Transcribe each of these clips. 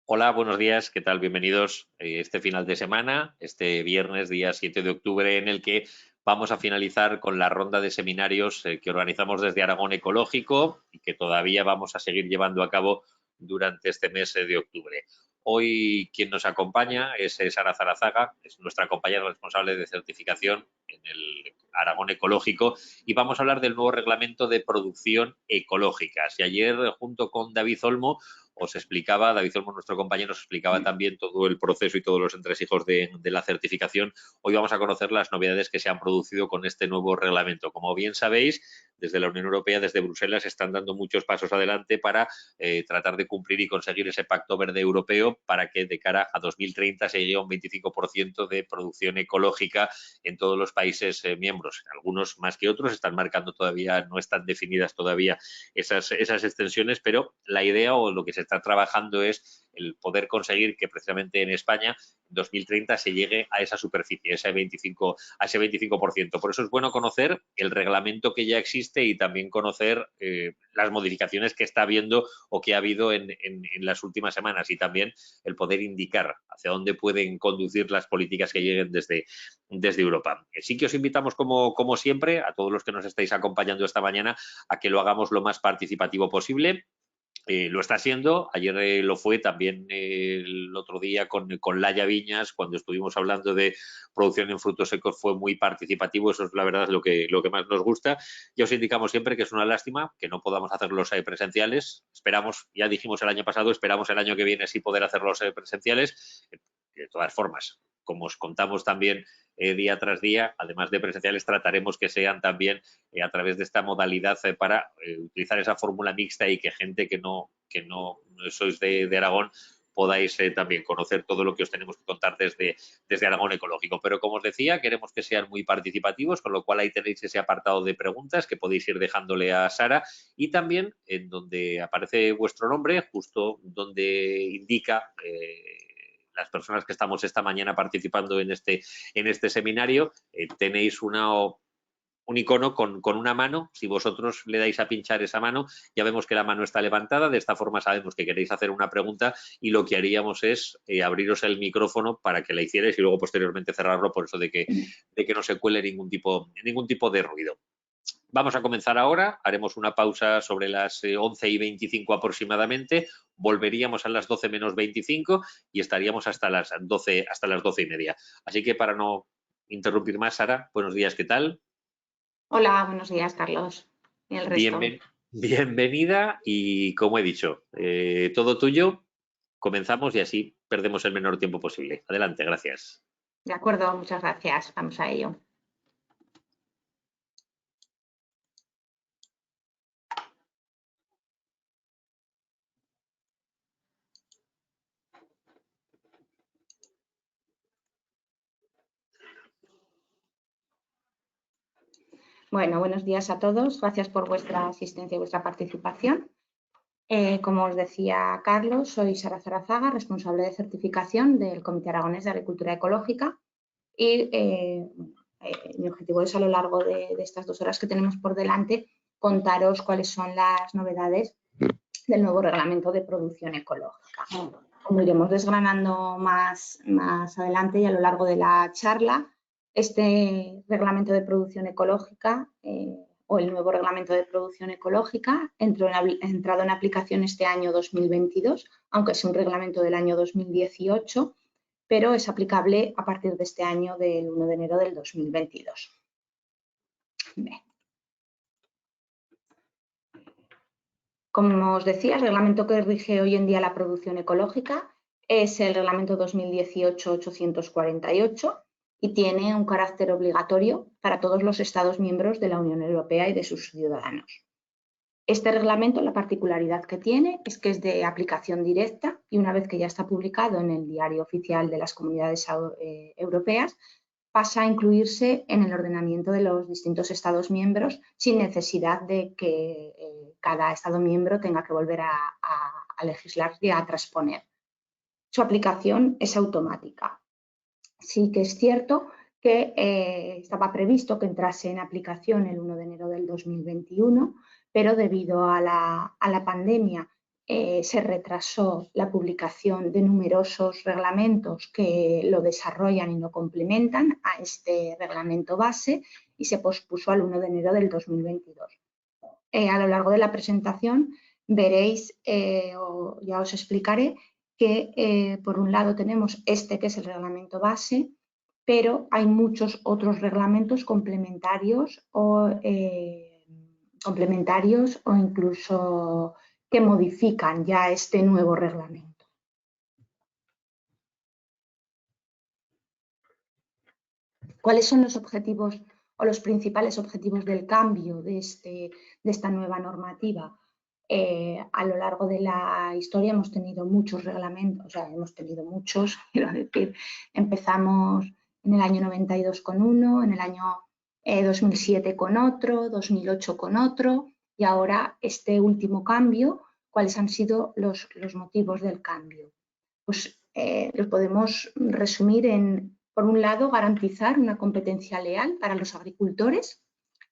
Hola, buenos días, ¿qué tal? Bienvenidos este final de semana, este viernes, día 7 de octubre, en el que vamos a finalizar con la ronda de seminarios que organizamos desde Aragón Ecológico y que todavía vamos a seguir llevando a cabo durante este mes de octubre. Hoy quien nos acompaña es Sara Zarazaga, es nuestra compañera responsable de certificación en el Aragón Ecológico y vamos a hablar del nuevo reglamento de producción ecológica. Si ayer, junto con David Olmo, David Olmo, nuestro compañero, os explicaba también todo el proceso y todos los entresijos de la certificación. Hoy vamos a conocer las novedades que se han producido con este nuevo reglamento. Como bien sabéis, desde la Unión Europea, desde Bruselas, están dando muchos pasos adelante para tratar de cumplir y conseguir ese Pacto Verde Europeo para que de cara a 2030 se llegue a un 25% de producción ecológica en todos los países miembros. Algunos más que otros están marcando todavía, no están definidas todavía esas extensiones, pero la idea o lo que se está trabajando es el poder conseguir que precisamente en España en 2030 se llegue a esa superficie, a ese 25%. Por eso es bueno conocer el reglamento que ya existe y también conocer las modificaciones que está habiendo o que ha habido en las últimas semanas, y también el poder indicar hacia dónde pueden conducir las políticas que lleguen desde Europa. Sí que os invitamos, como siempre, a todos los que nos estáis acompañando esta mañana, a que lo hagamos lo más participativo posible. Lo está siendo, ayer lo fue también el otro día con Laia Viñas, cuando estuvimos hablando de producción en frutos secos, fue muy participativo. Eso es la verdad lo que más nos gusta. Ya os indicamos siempre que es una lástima que no podamos hacerlos presenciales. Esperamos, ya dijimos el año pasado, esperamos el año que viene sí poder hacerlos presenciales. De todas formas, como os contamos también día tras día, además de presenciales, trataremos que sean también a través de esta modalidad para utilizar esa fórmula mixta y que gente que no sois de Aragón podáis también conocer todo lo que os tenemos que contar desde Aragón Ecológico. Pero como os decía, queremos que sean muy participativos, con lo cual ahí tenéis ese apartado de preguntas que podéis ir dejándole a Sara, y también en donde aparece vuestro nombre, justo donde indica las personas que estamos esta mañana participando en este seminario, tenéis un icono con una mano. Si vosotros le dais a pinchar esa mano, ya vemos que la mano está levantada. De esta forma sabemos que queréis hacer una pregunta y lo que haríamos es abriros el micrófono para que la hicierais y luego posteriormente cerrarlo, por eso de que no se cuele ningún tipo de ruido. Vamos a comenzar ahora, haremos una pausa sobre las 11:25 aproximadamente, volveríamos a las 12 menos 25 y estaríamos hasta las 12:30. Así que, para no interrumpir más, Sara, buenos días, ¿qué tal? Hola, buenos días, Carlos. Y el resto. Bienvenida, y como he dicho, todo tuyo. Comenzamos y así perdemos el menor tiempo posible. Adelante, gracias. De acuerdo, muchas gracias. Vamos a ello. Bueno, buenos días a todos. Gracias por vuestra asistencia y vuestra participación. Como os decía Carlos, soy Sara Zarazaga, responsable de certificación del Comité Aragonés de Agricultura Ecológica, y mi objetivo es, a lo largo de estas 2 horas que tenemos por delante, contaros cuáles son las novedades del nuevo reglamento de producción ecológica. Como iremos desgranando más adelante y a lo largo de la charla, este reglamento de producción ecológica o el nuevo reglamento de producción ecológica ha entrado en aplicación este año 2022, aunque es un reglamento del año 2018, pero es aplicable a partir de este año, del 1 de enero del 2022. Bien. Como os decía, el reglamento que rige hoy en día la producción ecológica es el reglamento 2018-848 y tiene un carácter obligatorio para todos los Estados miembros de la Unión Europea y de sus ciudadanos. Este reglamento, la particularidad que tiene es que es de aplicación directa, y una vez que ya está publicado en el Diario Oficial de las Comunidades Europeas, pasa a incluirse en el ordenamiento de los distintos Estados miembros sin necesidad de que cada Estado miembro tenga que volver a legislar y a transponer. Su aplicación es automática. Sí que es cierto que estaba previsto que entrase en aplicación el 1 de enero del 2021, pero debido a la pandemia se retrasó la publicación de numerosos reglamentos que lo desarrollan y lo complementan a este reglamento base y se pospuso al 1 de enero del 2022. A lo largo de la presentación veréis, o ya os explicaré, que por un lado tenemos este que es el reglamento base, pero hay muchos otros reglamentos complementarios o incluso que modifican ya este nuevo reglamento. ¿Cuáles son los objetivos o los principales objetivos del cambio de esta nueva normativa? A lo largo de la historia hemos tenido muchos reglamentos, o sea, quiero decir, empezamos en el año 92 con uno, en el año 2007 con otro, 2008 con otro y ahora este último cambio. ¿Cuáles han sido los motivos del cambio? Pues los podemos resumir en, por un lado, garantizar una competencia leal para los agricultores,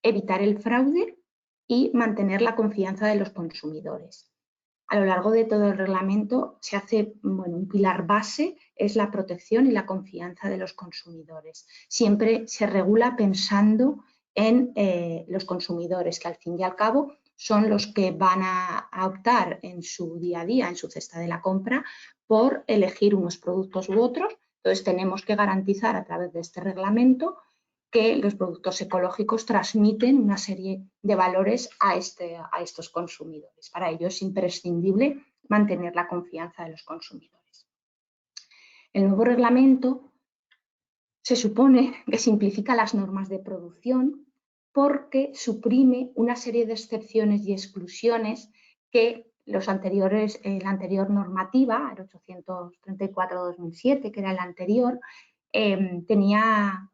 evitar el fraude y mantener la confianza de los consumidores. A lo largo de todo el reglamento se hace, un pilar base es la protección y la confianza de los consumidores. Siempre se regula pensando en los consumidores, que al fin y al cabo son los que van a optar en su día a día, en su cesta de la compra, por elegir unos productos u otros. Entonces tenemos que garantizar a través de este reglamento que los productos ecológicos transmiten una serie de valores a estos consumidores. Para ello es imprescindible mantener la confianza de los consumidores. El nuevo reglamento se supone que simplifica las normas de producción porque suprime una serie de excepciones y exclusiones que la anterior normativa, el 834-2007, que era el anterior, tenía.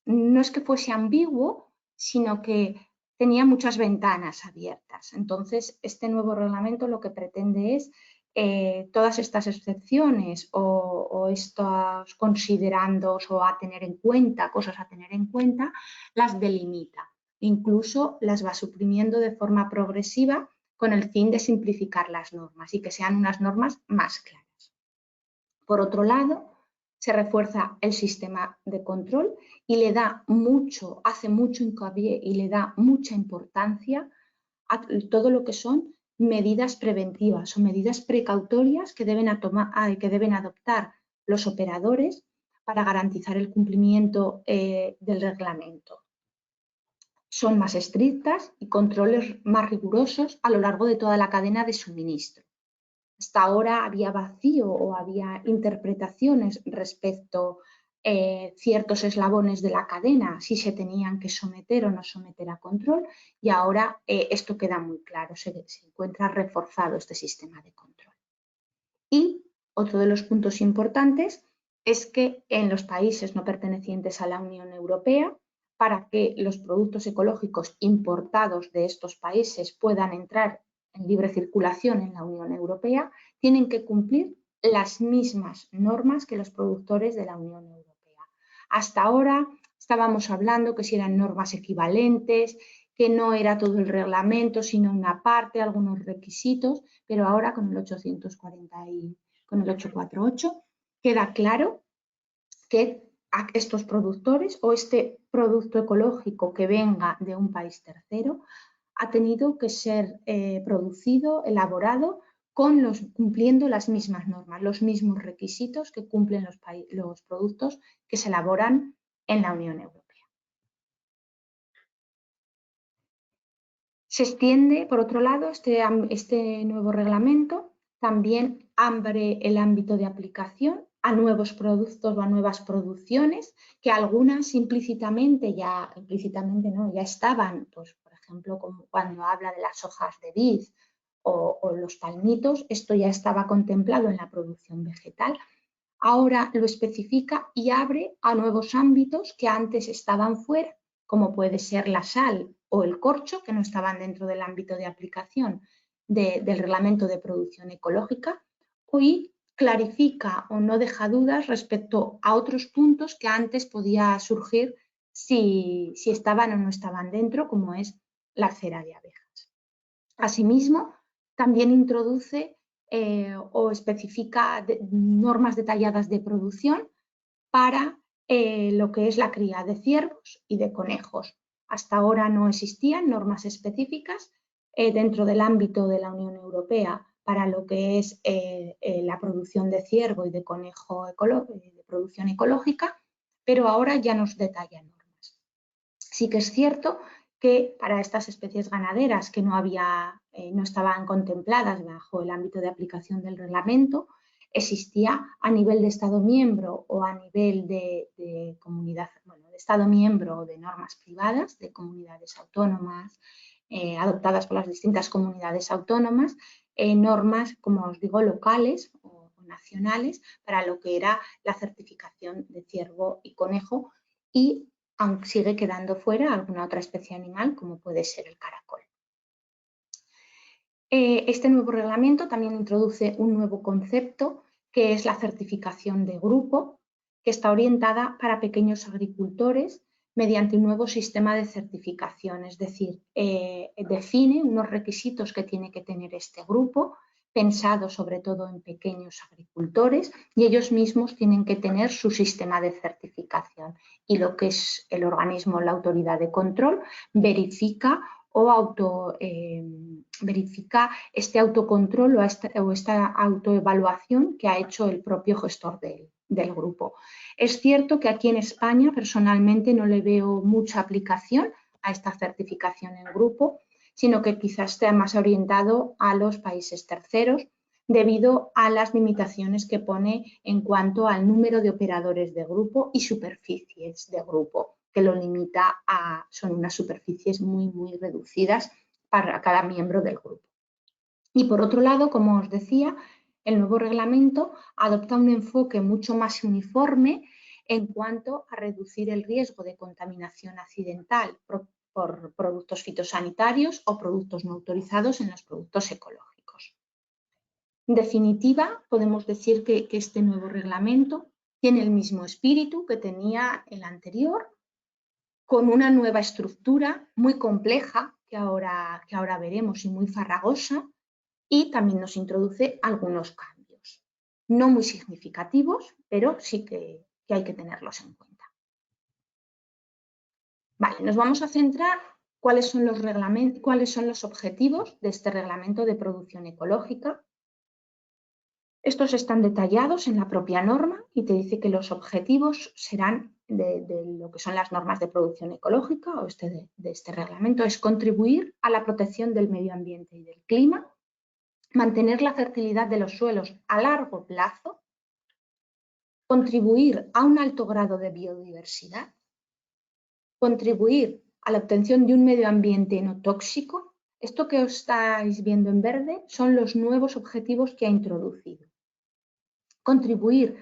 No es que fuese ambiguo, sino que tenía muchas ventanas abiertas. Entonces, este nuevo reglamento lo que pretende es todas estas excepciones o estos considerandos o a tener en cuenta, cosas a tener en cuenta, las delimita. Incluso las va suprimiendo de forma progresiva con el fin de simplificar las normas y que sean unas normas más claras. Por otro lado, se refuerza el sistema de control y le da hace mucho hincapié y le da mucha importancia a todo lo que son medidas preventivas o medidas precautorias que deben adoptar los operadores para garantizar el cumplimiento del reglamento. Son más estrictas y controles más rigurosos a lo largo de toda la cadena de suministro. Hasta ahora había vacío o había interpretaciones respecto a ciertos eslabones de la cadena, si se tenían que someter o no someter a control, y ahora esto queda muy claro, se encuentra reforzado este sistema de control. Y otro de los puntos importantes es que en los países no pertenecientes a la Unión Europea, para que los productos ecológicos importados de estos países puedan entrar en libre circulación en la Unión Europea, tienen que cumplir las mismas normas que los productores de la Unión Europea. Hasta ahora estábamos hablando que si eran normas equivalentes, que no era todo el reglamento, sino una parte, algunos requisitos, pero ahora con el 848 queda claro que a estos productores o este producto ecológico que venga de un país tercero ha tenido que ser producido, elaborado, cumpliendo las mismas normas, los mismos requisitos que cumplen los productos que se elaboran en la Unión Europea. Se extiende, por otro lado, este nuevo reglamento también abre el ámbito de aplicación a nuevos productos o a nuevas producciones que algunas implícitamente ya estaban, pues, por ejemplo, como cuando habla de las hojas de vid o los palmitos, esto ya estaba contemplado en la producción vegetal. Ahora lo especifica y abre a nuevos ámbitos que antes estaban fuera, como puede ser la sal o el corcho, que no estaban dentro del ámbito de aplicación del reglamento de producción ecológica, y clarifica o no deja dudas respecto a otros puntos que antes podía surgir si estaban o no estaban dentro, como es la cera de abejas. Asimismo, también introduce o especifica normas detalladas de producción para lo que es la cría de ciervos y de conejos. Hasta ahora no existían normas específicas dentro del ámbito de la Unión Europea para lo que es la producción de ciervo y de conejo de producción ecológica, pero ahora ya nos detallan normas. Sí que es cierto que para estas especies ganaderas que no estaban contempladas bajo el ámbito de aplicación del reglamento, existía a nivel de Estado miembro o a nivel de comunidad, bueno, de Estado miembro o de normas privadas, de comunidades autónomas, adoptadas por las distintas comunidades autónomas, normas, como os digo, locales o nacionales para lo que era la certificación de ciervo y conejo, y aunque sigue quedando fuera alguna otra especie animal, como puede ser el caracol. Este nuevo reglamento también introduce un nuevo concepto, que es la certificación de grupo, que está orientada para pequeños agricultores mediante un nuevo sistema de certificación, es decir, define unos requisitos que tiene que tener este grupo, pensado sobre todo en pequeños agricultores, y ellos mismos tienen que tener su sistema de certificación. Y lo que es el organismo, la autoridad de control, verifica verifica este autocontrol o esta autoevaluación que ha hecho el propio gestor del grupo. Es cierto que aquí en España personalmente no le veo mucha aplicación a esta certificación en grupo, sino que quizás esté más orientado a los países terceros debido a las limitaciones que pone en cuanto al número de operadores de grupo y superficies de grupo, que lo limita son unas superficies muy reducidas para cada miembro del grupo. Y por otro lado, como os decía, el nuevo reglamento adopta un enfoque mucho más uniforme en cuanto a reducir el riesgo de contaminación accidental por productos fitosanitarios o productos no autorizados en los productos ecológicos. En definitiva, podemos decir que este nuevo reglamento tiene el mismo espíritu que tenía el anterior, con una nueva estructura muy compleja que ahora veremos y muy farragosa, y también nos introduce algunos cambios, no muy significativos, pero sí que hay que tenerlos en cuenta. Vale, nos vamos a centrar cuáles son los objetivos de este reglamento de producción ecológica. Estos están detallados en la propia norma y te dice que los objetivos serán de lo que son las normas de producción ecológica o de este reglamento, es contribuir a la protección del medio ambiente y del clima, mantener la fertilidad de los suelos a largo plazo, contribuir a un alto grado de biodiversidad, contribuir a la obtención de un medio ambiente no tóxico. Esto que os estáis viendo en verde son los nuevos objetivos que ha introducido. Contribuir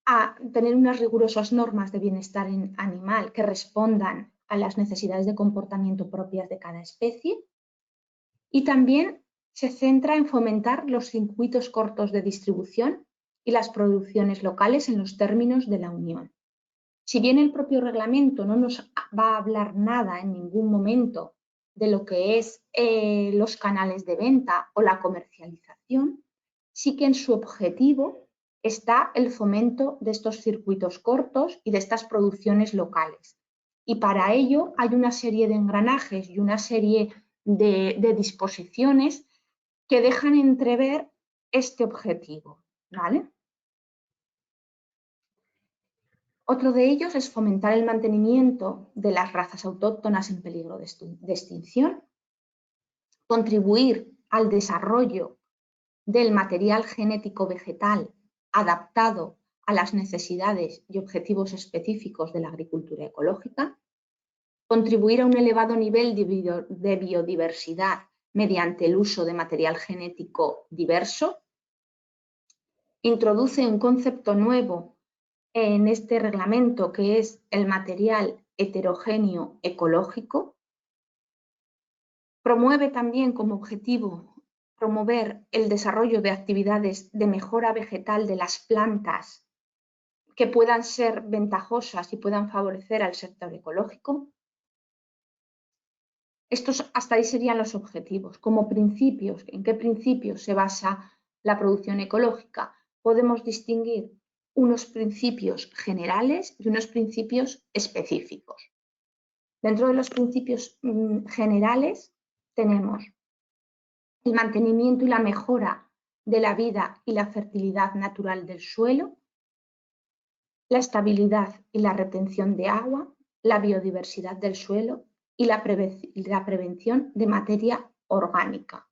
a tener unas rigurosas normas de bienestar animal que respondan a las necesidades de comportamiento propias de cada especie, y también se centra en fomentar los circuitos cortos de distribución y las producciones locales en los términos de la Unión. Si bien el propio reglamento no nos va a hablar nada en ningún momento de lo que es los canales de venta o la comercialización, sí que en su objetivo está el fomento de estos circuitos cortos y de estas producciones locales. Y para ello hay una serie de engranajes y una serie de disposiciones que dejan entrever este objetivo, ¿vale? Otro de ellos es fomentar el mantenimiento de las razas autóctonas en peligro de extinción, contribuir al desarrollo del material genético vegetal adaptado a las necesidades y objetivos específicos de la agricultura ecológica, contribuir a un elevado nivel de biodiversidad mediante el uso de material genético diverso, introduce un concepto nuevo en este reglamento que es el material heterogéneo ecológico, promueve también como objetivo promover el desarrollo de actividades de mejora vegetal de las plantas que puedan ser ventajosas y puedan favorecer al sector ecológico. Estos hasta ahí serían los objetivos. Como principios, ¿en qué principios se basa la producción ecológica? Podemos distinguir unos principios generales y unos principios específicos. Dentro de los principios generales tenemos el mantenimiento y la mejora de la vida y la fertilidad natural del suelo, la estabilidad y la retención de agua, la biodiversidad del suelo y la prevención de materia orgánica,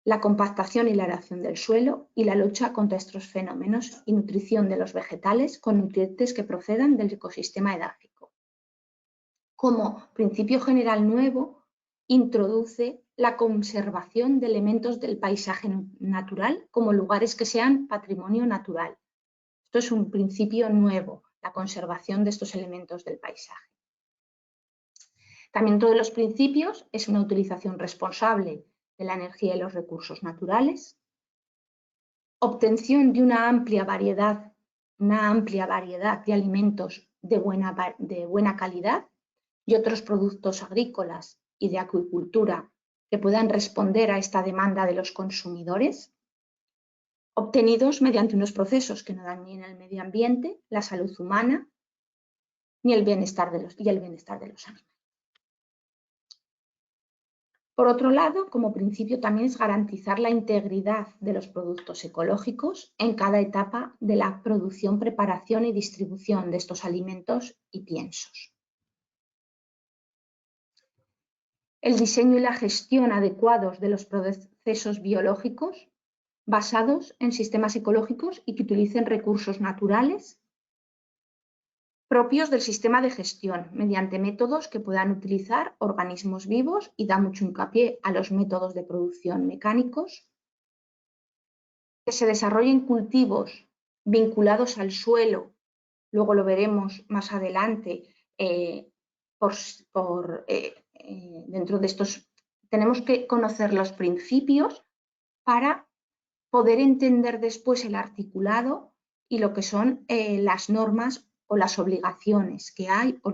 la compactación y la aeración del suelo y la lucha contra estos fenómenos y nutrición de los vegetales con nutrientes que procedan del ecosistema edáfico. Como principio general nuevo, introduce la conservación de elementos del paisaje natural como lugares que sean patrimonio natural. Esto es un principio nuevo, la conservación de estos elementos del paisaje. También todos los principios es una utilización responsable de la energía y los recursos naturales, obtención de una amplia variedad de alimentos de buena calidad y otros productos agrícolas y de acuicultura que puedan responder a esta demanda de los consumidores, obtenidos mediante unos procesos que no dañen el medio ambiente, la salud humana ni el bienestar de los animales. Por otro lado, como principio también es garantizar la integridad de los productos ecológicos en cada etapa de la producción, preparación y distribución de estos alimentos y piensos. El diseño y la gestión adecuados de los procesos biológicos basados en sistemas ecológicos y que utilicen recursos naturales propios del sistema de gestión, mediante métodos que puedan utilizar organismos vivos, y da mucho hincapié a los métodos de producción mecánicos, que se desarrollen cultivos vinculados al suelo, luego lo veremos más adelante, dentro de estos tenemos que conocer los principios para poder entender después el articulado y lo que son las normas o las obligaciones que hay o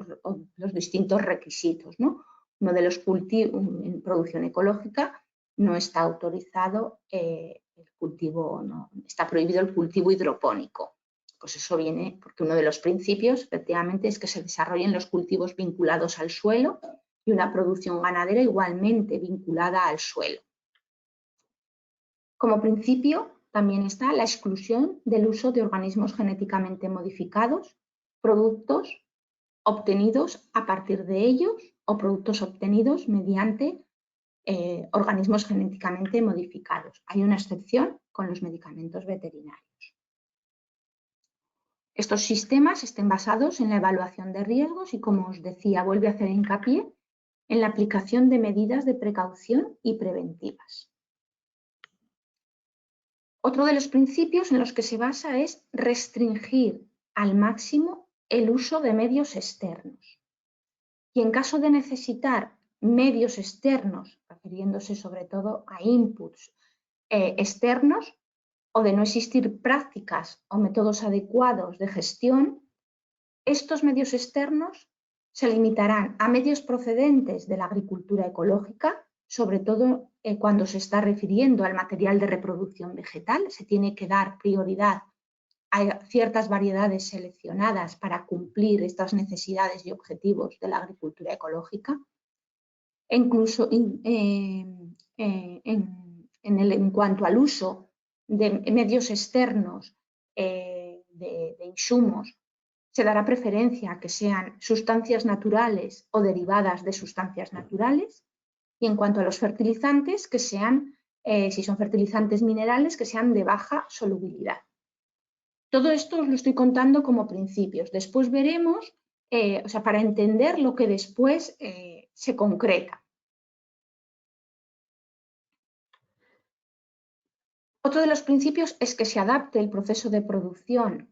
los distintos requisitos, ¿no? Uno de los cultivos en producción ecológica no está autorizado el cultivo, no, está prohibido el cultivo hidropónico. Pues eso viene porque uno de los principios efectivamente es que se desarrollen los cultivos vinculados al suelo y una producción ganadera igualmente vinculada al suelo. Como principio también está la exclusión del uso de organismos genéticamente modificados, productos obtenidos a partir de ellos o productos obtenidos mediante organismos genéticamente modificados. Hay una excepción con los medicamentos veterinarios. Estos sistemas estén basados en la evaluación de riesgos y, como os decía, vuelve a hacer hincapié en la aplicación de medidas de precaución y preventivas. Otro de los principios en los que se basa es restringir al máximo el uso de medios externos. Y en caso de necesitar medios externos, refiriéndose sobre todo a inputs externos, o de no existir prácticas o métodos adecuados de gestión, estos medios externos se limitarán a medios procedentes de la agricultura ecológica, sobre todo cuando se está refiriendo al material de reproducción vegetal. Se tiene que dar prioridad a ciertas variedades seleccionadas para cumplir estas necesidades y objetivos de la agricultura ecológica. E incluso en cuanto al uso de medios externos de insumos, se dará preferencia a que sean sustancias naturales o derivadas de sustancias naturales, y en cuanto a los fertilizantes, que sean, si son fertilizantes minerales, que sean de baja solubilidad. Todo esto os lo estoy contando como principios. Después veremos, para entender lo que después se concreta. Otro de los principios es que se adapte el proceso de producción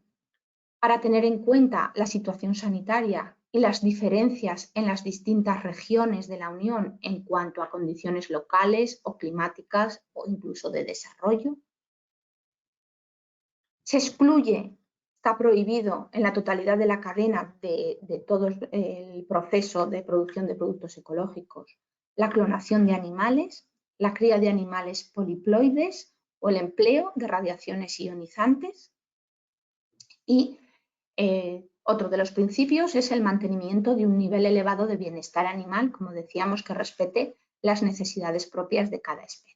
para tener en cuenta la situación sanitaria y las diferencias en las distintas regiones de la Unión en cuanto a condiciones locales o climáticas o incluso de desarrollo. Se excluye, está prohibido en la totalidad de la cadena de todo el proceso de producción de productos ecológicos, la clonación de animales, la cría de animales poliploides o el empleo de radiaciones ionizantes. Y otro de los principios es el mantenimiento de un nivel elevado de bienestar animal, como decíamos, que respete las necesidades propias de cada especie.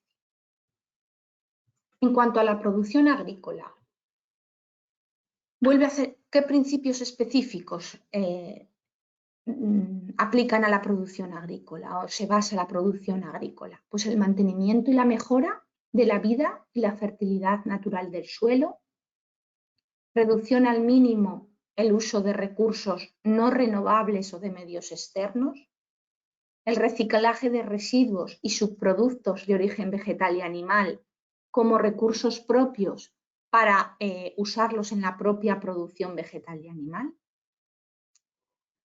En cuanto a la producción agrícola, ¿qué principios específicos aplican a la producción agrícola o se basa la producción agrícola? Pues el mantenimiento y la mejora de la vida y la fertilidad natural del suelo, reducción al mínimo el uso de recursos no renovables o de medios externos, el reciclaje de residuos y subproductos de origen vegetal y animal como recursos propios para usarlos en la propia producción vegetal y animal.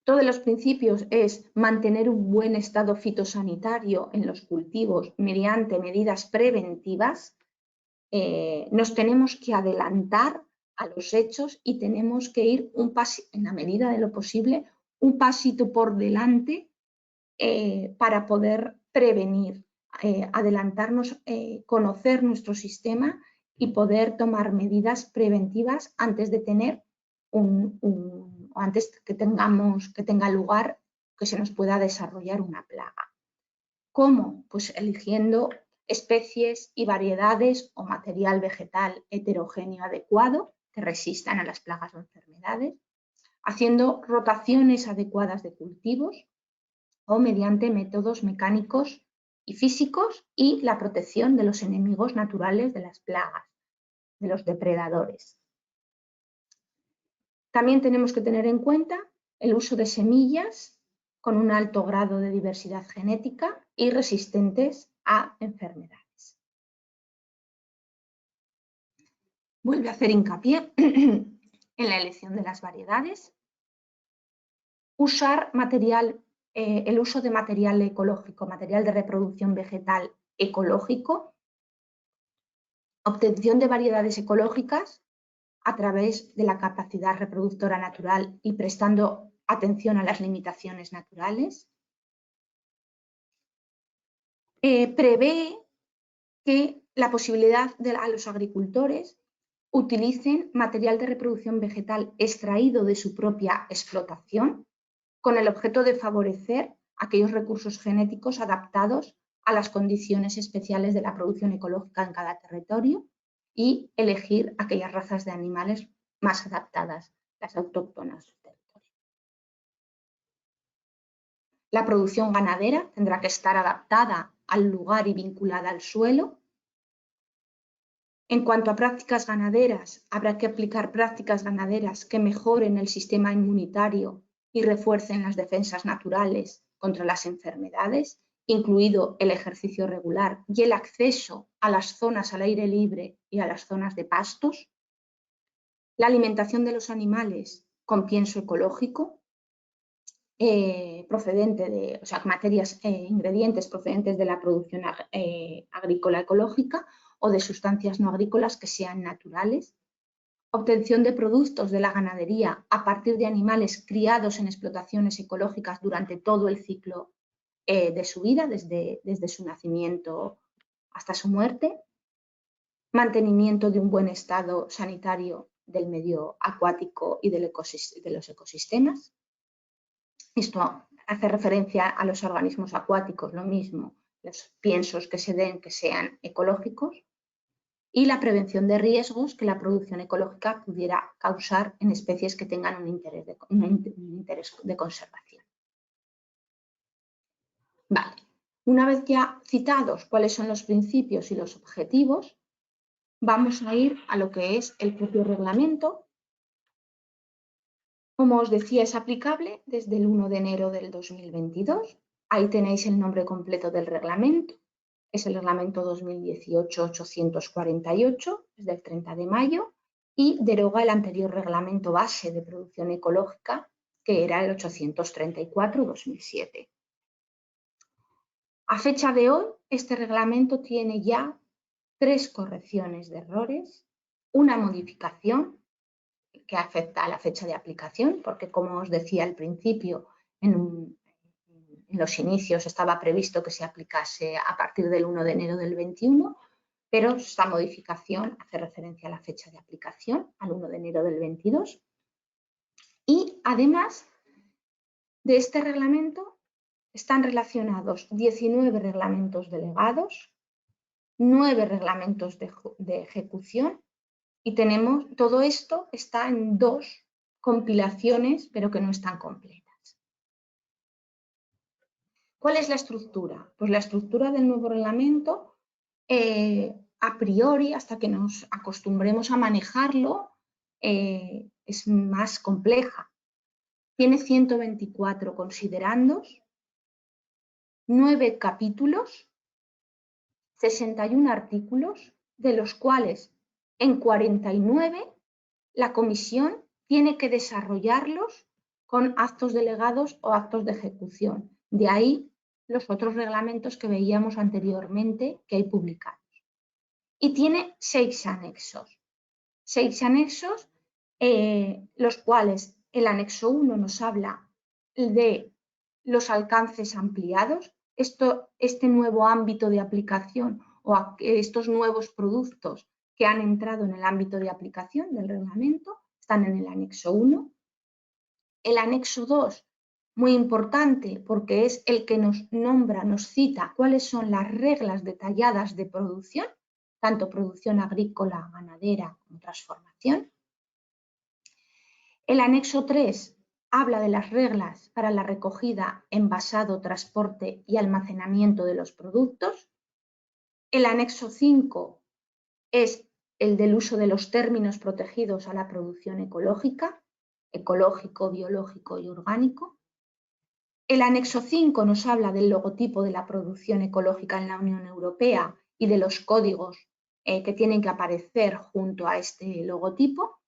Todos los principios es mantener un buen estado fitosanitario en los cultivos mediante medidas preventivas. Nos tenemos que adelantar a los hechos y tenemos que ir en la medida de lo posible un pasito por delante para poder prevenir, adelantarnos, conocer nuestro sistema y poder tomar medidas preventivas antes de tener antes que tenga lugar que se nos pueda desarrollar una plaga. ¿Cómo? Pues eligiendo especies y variedades o material vegetal heterogéneo adecuado que resistan a las plagas o enfermedades, haciendo rotaciones adecuadas de cultivos o mediante métodos mecánicos y físicos y la protección de los enemigos naturales de las plagas, de los depredadores. También tenemos que tener en cuenta el uso de semillas con un alto grado de diversidad genética y resistentes a enfermedades. Vuelve a hacer hincapié en la elección de las variedades. Usar el uso de material ecológico, material de reproducción vegetal ecológico, obtención de variedades ecológicas a través de la capacidad reproductora natural y prestando atención a las limitaciones naturales. Prevé que la posibilidad a los agricultores utilicen material de reproducción vegetal extraído de su propia explotación con el objeto de favorecer aquellos recursos genéticos adaptados a las condiciones especiales de la producción ecológica en cada territorio y elegir aquellas razas de animales más adaptadas, las autóctonas del territorio. La producción ganadera tendrá que estar adaptada al lugar y vinculada al suelo. En cuanto a prácticas ganaderas, habrá que aplicar prácticas ganaderas que mejoren el sistema inmunitario y refuercen las defensas naturales contra las enfermedades, incluido el ejercicio regular y el acceso a las zonas al aire libre y a las zonas de pastos. La alimentación de los animales con pienso ecológico, ingredientes procedentes de la producción agrícola ecológica o de sustancias no agrícolas que sean naturales. Obtención de productos de la ganadería a partir de animales criados en explotaciones ecológicas durante todo el ciclo de su vida, desde su nacimiento hasta su muerte. Mantenimiento de un buen estado sanitario del medio acuático y de los ecosistemas. Esto hace referencia a los organismos acuáticos, lo mismo, los piensos que se den que sean ecológicos. Y la prevención de riesgos que la producción ecológica pudiera causar en especies que tengan un interés de conservación. Vale. Una vez ya citados cuáles son los principios y los objetivos, vamos a ir a lo que es el propio reglamento. Como os decía, es aplicable desde el 1 de enero del 2022. Ahí tenéis el nombre completo del reglamento. Es el reglamento 2018-848, es del 30 de mayo, y deroga el anterior reglamento base de producción ecológica, que era el 834-2007. A fecha de hoy, este reglamento tiene ya 3 correcciones de errores, una modificación que afecta a la fecha de aplicación, porque como os decía al principio, en en los inicios estaba previsto que se aplicase a partir del 1 de enero del 21, pero esta modificación hace referencia a la fecha de aplicación, al 1 de enero del 22. Y además de este reglamento están relacionados 19 reglamentos delegados, 9 reglamentos de ejecución y todo esto está en 2 compilaciones, pero que no están completas. ¿Cuál es la estructura? Pues la estructura del nuevo reglamento, a priori, hasta que nos acostumbremos a manejarlo, es más compleja. Tiene 124 considerandos, 9 capítulos, 61 artículos, de los cuales en 49 la Comisión tiene que desarrollarlos con actos delegados o actos de ejecución. De ahí los otros reglamentos que veíamos anteriormente que hay publicados. Y tiene 6 anexos. 6 anexos, los cuales el anexo 1 nos habla de los alcances ampliados, este nuevo ámbito de aplicación o estos nuevos productos que han entrado en el ámbito de aplicación del reglamento, están en el anexo 1. El anexo 2, muy importante porque es el que nos nombra, nos cita cuáles son las reglas detalladas de producción, tanto producción agrícola, ganadera como transformación. El anexo 3 habla de las reglas para la recogida, envasado, transporte y almacenamiento de los productos. El anexo 5 es el del uso de los términos protegidos a la producción ecológica, ecológico, biológico y orgánico. El anexo 5 nos habla del logotipo de la producción ecológica en la Unión Europea y de los códigos que tienen que aparecer junto a este logotipo.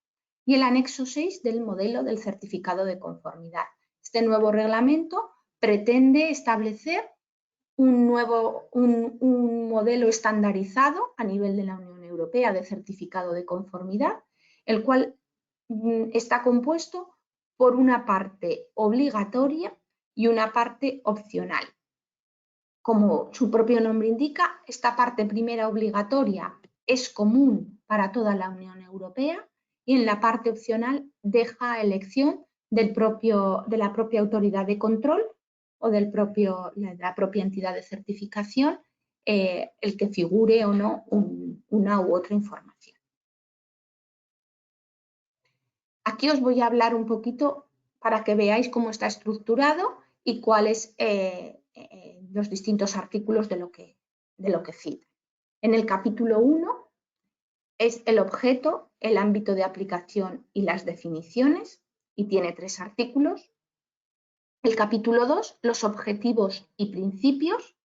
Y el anexo 6 del modelo del certificado de conformidad. Este nuevo reglamento pretende establecer un modelo estandarizado a nivel de la Unión Europea de certificado de conformidad, el cual está compuesto por una parte obligatoria y una parte opcional. Como su propio nombre indica, esta parte primera obligatoria es común para toda la Unión Europea y en la parte opcional deja a elección de la propia autoridad de control o de la propia entidad de certificación el que figure o no una u otra información. Aquí os voy a hablar un poquito para que veáis cómo está estructurado y cuáles los distintos artículos de lo que cita. En el capítulo 1 es el objeto, el ámbito de aplicación y las definiciones, y tiene 3 artículos. El capítulo 2, los objetivos y principios,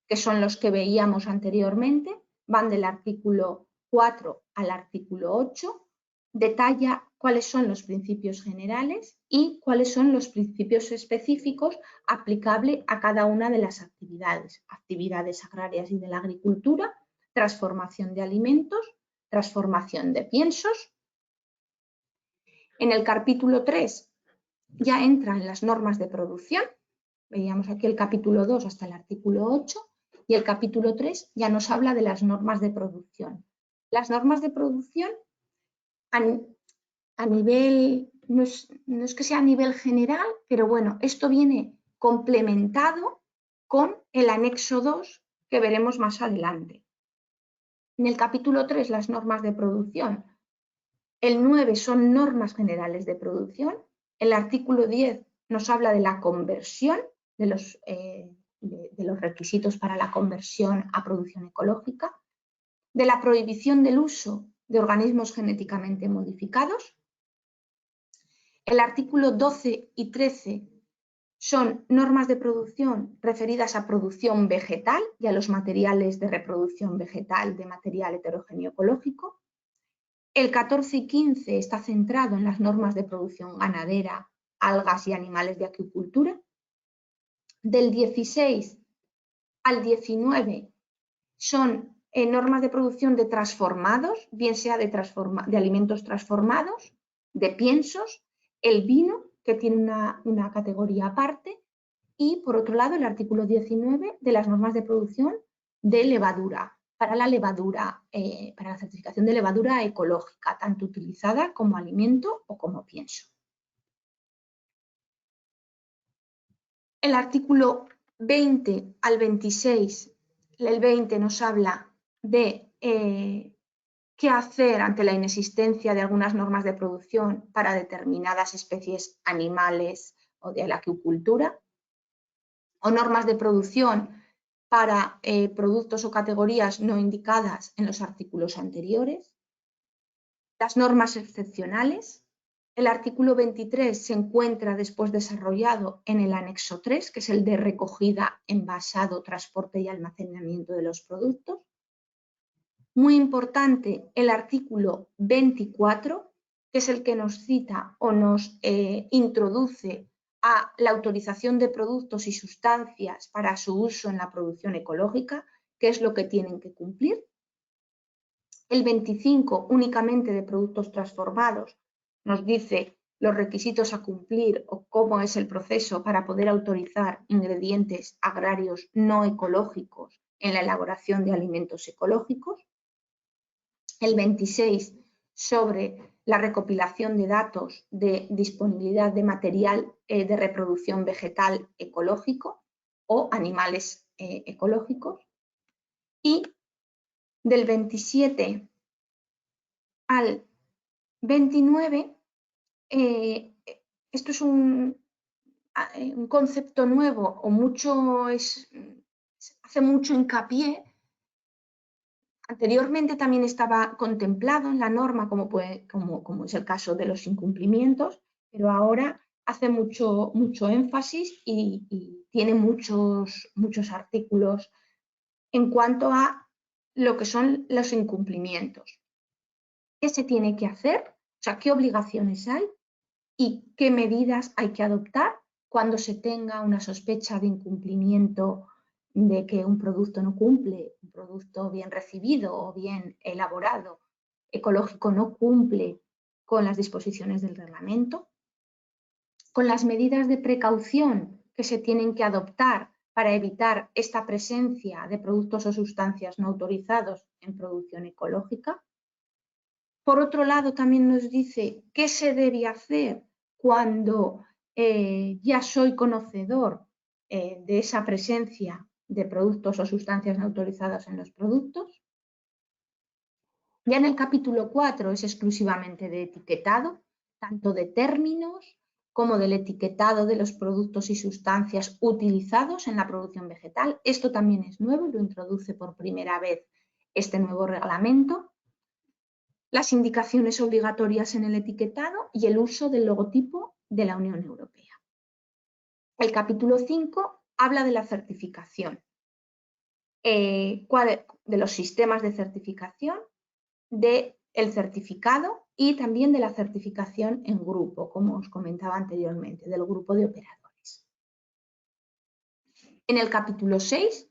que son los que veíamos anteriormente, van del artículo 4 al artículo 8, detalla cuáles son los principios generales y cuáles son los principios específicos aplicables a cada una de las actividades agrarias y de la agricultura, transformación de alimentos, transformación de piensos. En el capítulo 3 ya entran las normas de producción. Veíamos aquí el capítulo 2 hasta el artículo 8 y el capítulo 3 ya nos habla de las normas de producción. Las normas de producción a nivel, no es que sea a nivel general, pero bueno, esto viene complementado con el anexo 2 que veremos más adelante. En el capítulo 3, las normas de producción. El 9 son normas generales de producción. El artículo 10 nos habla de la conversión, de los requisitos para la conversión a producción ecológica, de la prohibición del uso de organismos genéticamente modificados. El artículo 12 y 13 son normas de producción referidas a producción vegetal y a los materiales de reproducción vegetal de material heterogéneo ecológico. El 14 y 15 está centrado en las normas de producción ganadera, algas y animales de acuicultura. Del 16 al 19 son normas de producción de transformados, bien sea de alimentos transformados, de piensos, el vino, que tiene una categoría aparte, y, por otro lado, el artículo 19 de las normas de producción de levadura, para la levadura, para la certificación de levadura ecológica, tanto utilizada como alimento o como pienso. El artículo 20 al 26, el 20 nos habla de qué hacer ante la inexistencia de algunas normas de producción para determinadas especies animales o de la acuicultura, o normas de producción para productos o categorías no indicadas en los artículos anteriores. Las normas excepcionales. El artículo 23 se encuentra después desarrollado en el anexo 3, que es el de recogida, envasado, transporte y almacenamiento de los productos. Muy importante el artículo 24, que es el que nos cita o nos introduce a la autorización de productos y sustancias para su uso en la producción ecológica, que es lo que tienen que cumplir. El 25, únicamente de productos transformados, nos dice los requisitos a cumplir o cómo es el proceso para poder autorizar ingredientes agrarios no ecológicos en la elaboración de alimentos ecológicos. El 26, sobre la recopilación de datos de disponibilidad de material de reproducción vegetal ecológico o animales ecológicos. Y del 27 al 29, esto es un concepto nuevo o hace mucho hincapié. Anteriormente también estaba contemplado en la norma, como es el caso de los incumplimientos, pero ahora hace mucho énfasis y tiene muchos artículos en cuanto a lo que son los incumplimientos. ¿Qué se tiene que hacer? O sea, ¿qué obligaciones hay? ¿Y qué medidas hay que adoptar cuando se tenga una sospecha de incumplimiento, de que un producto no cumple, un producto bien recibido o bien elaborado, ecológico, no cumple con las disposiciones del reglamento? Con las medidas de precaución que se tienen que adoptar para evitar esta presencia de productos o sustancias no autorizados en producción ecológica. Por otro lado, también nos dice qué se debe hacer cuando ya soy conocedor de esa presencia de productos o sustancias no autorizadas en los productos. Ya en el capítulo 4 es exclusivamente de etiquetado, tanto de términos como del etiquetado de los productos y sustancias utilizados en la producción vegetal. Esto también es nuevo y lo introduce por primera vez este nuevo reglamento. Las indicaciones obligatorias en el etiquetado y el uso del logotipo de la Unión Europea. El capítulo 5 habla de la certificación, de los sistemas de certificación, del certificado y también de la certificación en grupo, como os comentaba anteriormente, del grupo de operadores. En el capítulo 6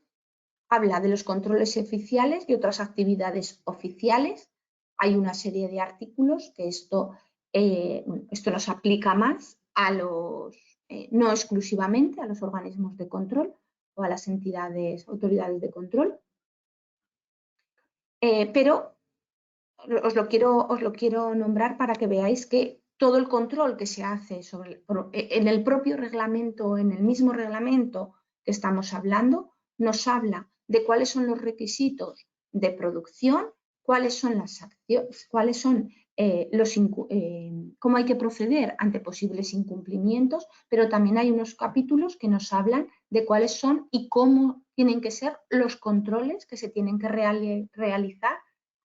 habla de los controles oficiales y otras actividades oficiales. Hay una serie de artículos que esto nos aplica más a los, no exclusivamente a los organismos de control o a las autoridades de control, pero os lo quiero nombrar para que veáis que todo el control que se hace en el propio reglamento, en el mismo reglamento que estamos hablando, nos habla de cuáles son los requisitos de producción, cuáles son las acciones, cómo hay que proceder ante posibles incumplimientos, pero también hay unos capítulos que nos hablan de cuáles son y cómo tienen que ser los controles que se tienen que realizar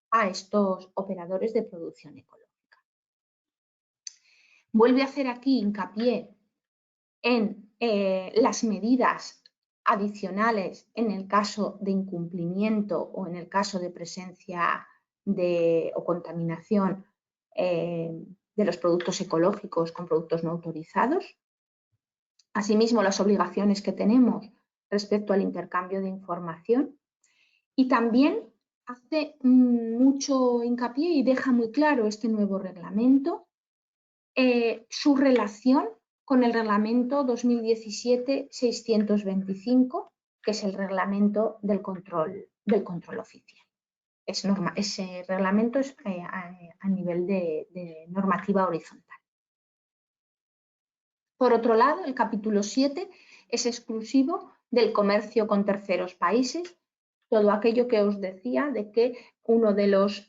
a estos operadores de producción ecológica. Vuelve a hacer aquí hincapié en las medidas adicionales en el caso de incumplimiento o en el caso de presencia o contaminación de los productos ecológicos con productos no autorizados. Asimismo, las obligaciones que tenemos respecto al intercambio de información y también hace mucho hincapié y deja muy claro este nuevo reglamento su relación con el reglamento 2017-625, que es el reglamento del control oficial. Ese reglamento es a nivel de normativa horizontal. Por otro lado, el capítulo 7 es exclusivo del comercio con terceros países, todo aquello que os decía de que uno de los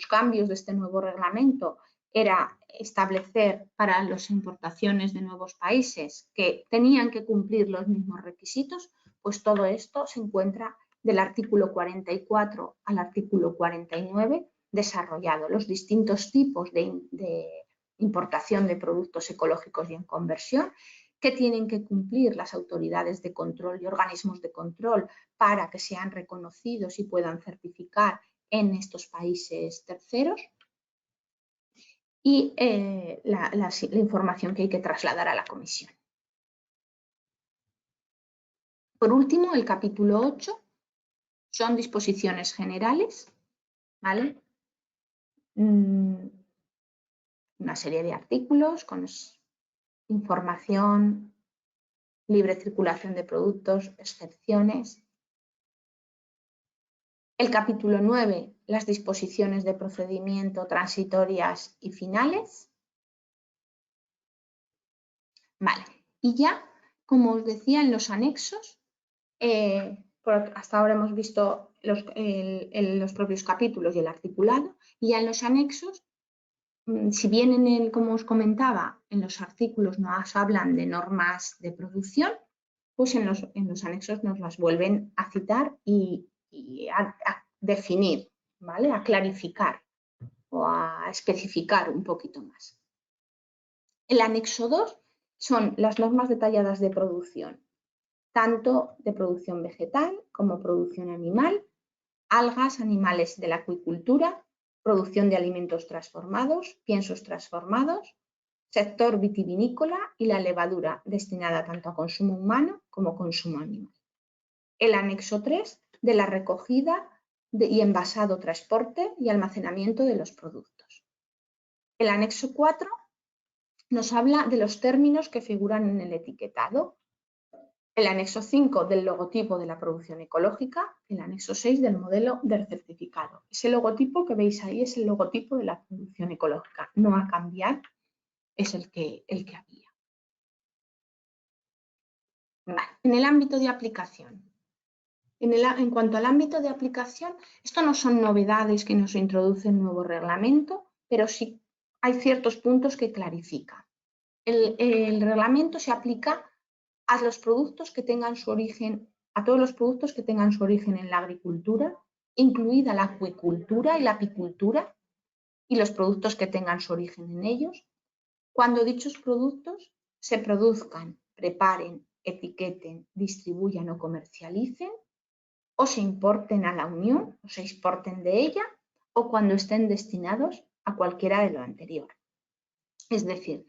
cambios de este nuevo reglamento era establecer para las importaciones de nuevos países que tenían que cumplir los mismos requisitos, pues todo esto se encuentra del artículo 44 al artículo 49 desarrollado, los distintos tipos de importación de productos ecológicos y en conversión que tienen que cumplir las autoridades de control y organismos de control para que sean reconocidos y puedan certificar en estos países terceros y la información que hay que trasladar a la Comisión. Por último, el capítulo 8 son disposiciones generales, ¿vale? Una serie de artículos con información, libre circulación de productos, excepciones. El capítulo 9, las disposiciones de procedimiento transitorias y finales. Vale, y ya, como os decía, en los anexos, hasta ahora hemos visto los propios capítulos y el articulado, y ya en los anexos, si bien como os comentaba, en los artículos nos hablan de normas de producción, pues en los anexos nos las vuelven a citar y a definir, ¿vale? A clarificar o a especificar un poquito más. El anexo 2 son las normas detalladas de producción, tanto de producción vegetal como producción animal, algas, animales de la acuicultura, producción de alimentos transformados, piensos transformados, sector vitivinícola y la levadura destinada tanto a consumo humano como consumo animal. El anexo 3 de la recogida y envasado, transporte y almacenamiento de los productos. El anexo 4 nos habla de los términos que figuran en el etiquetado. El anexo 5 del logotipo de la producción ecológica, el anexo 6 del modelo del certificado. Ese logotipo que veis ahí es el logotipo de la producción ecológica, no ha cambiado, es el que había. Vale. En el ámbito de aplicación. En cuanto al ámbito de aplicación, esto no son novedades que nos introduce el nuevo reglamento, pero sí hay ciertos puntos que clarifica. El reglamento se aplica a los productos que tengan su origen, a todos los productos que tengan su origen en la agricultura, incluida la acuicultura y la apicultura, y los productos que tengan su origen en ellos, cuando dichos productos se produzcan, preparen, etiqueten, distribuyan o comercialicen, o se importen a la Unión, o se exporten de ella, o cuando estén destinados a cualquiera de lo anterior. Es decir,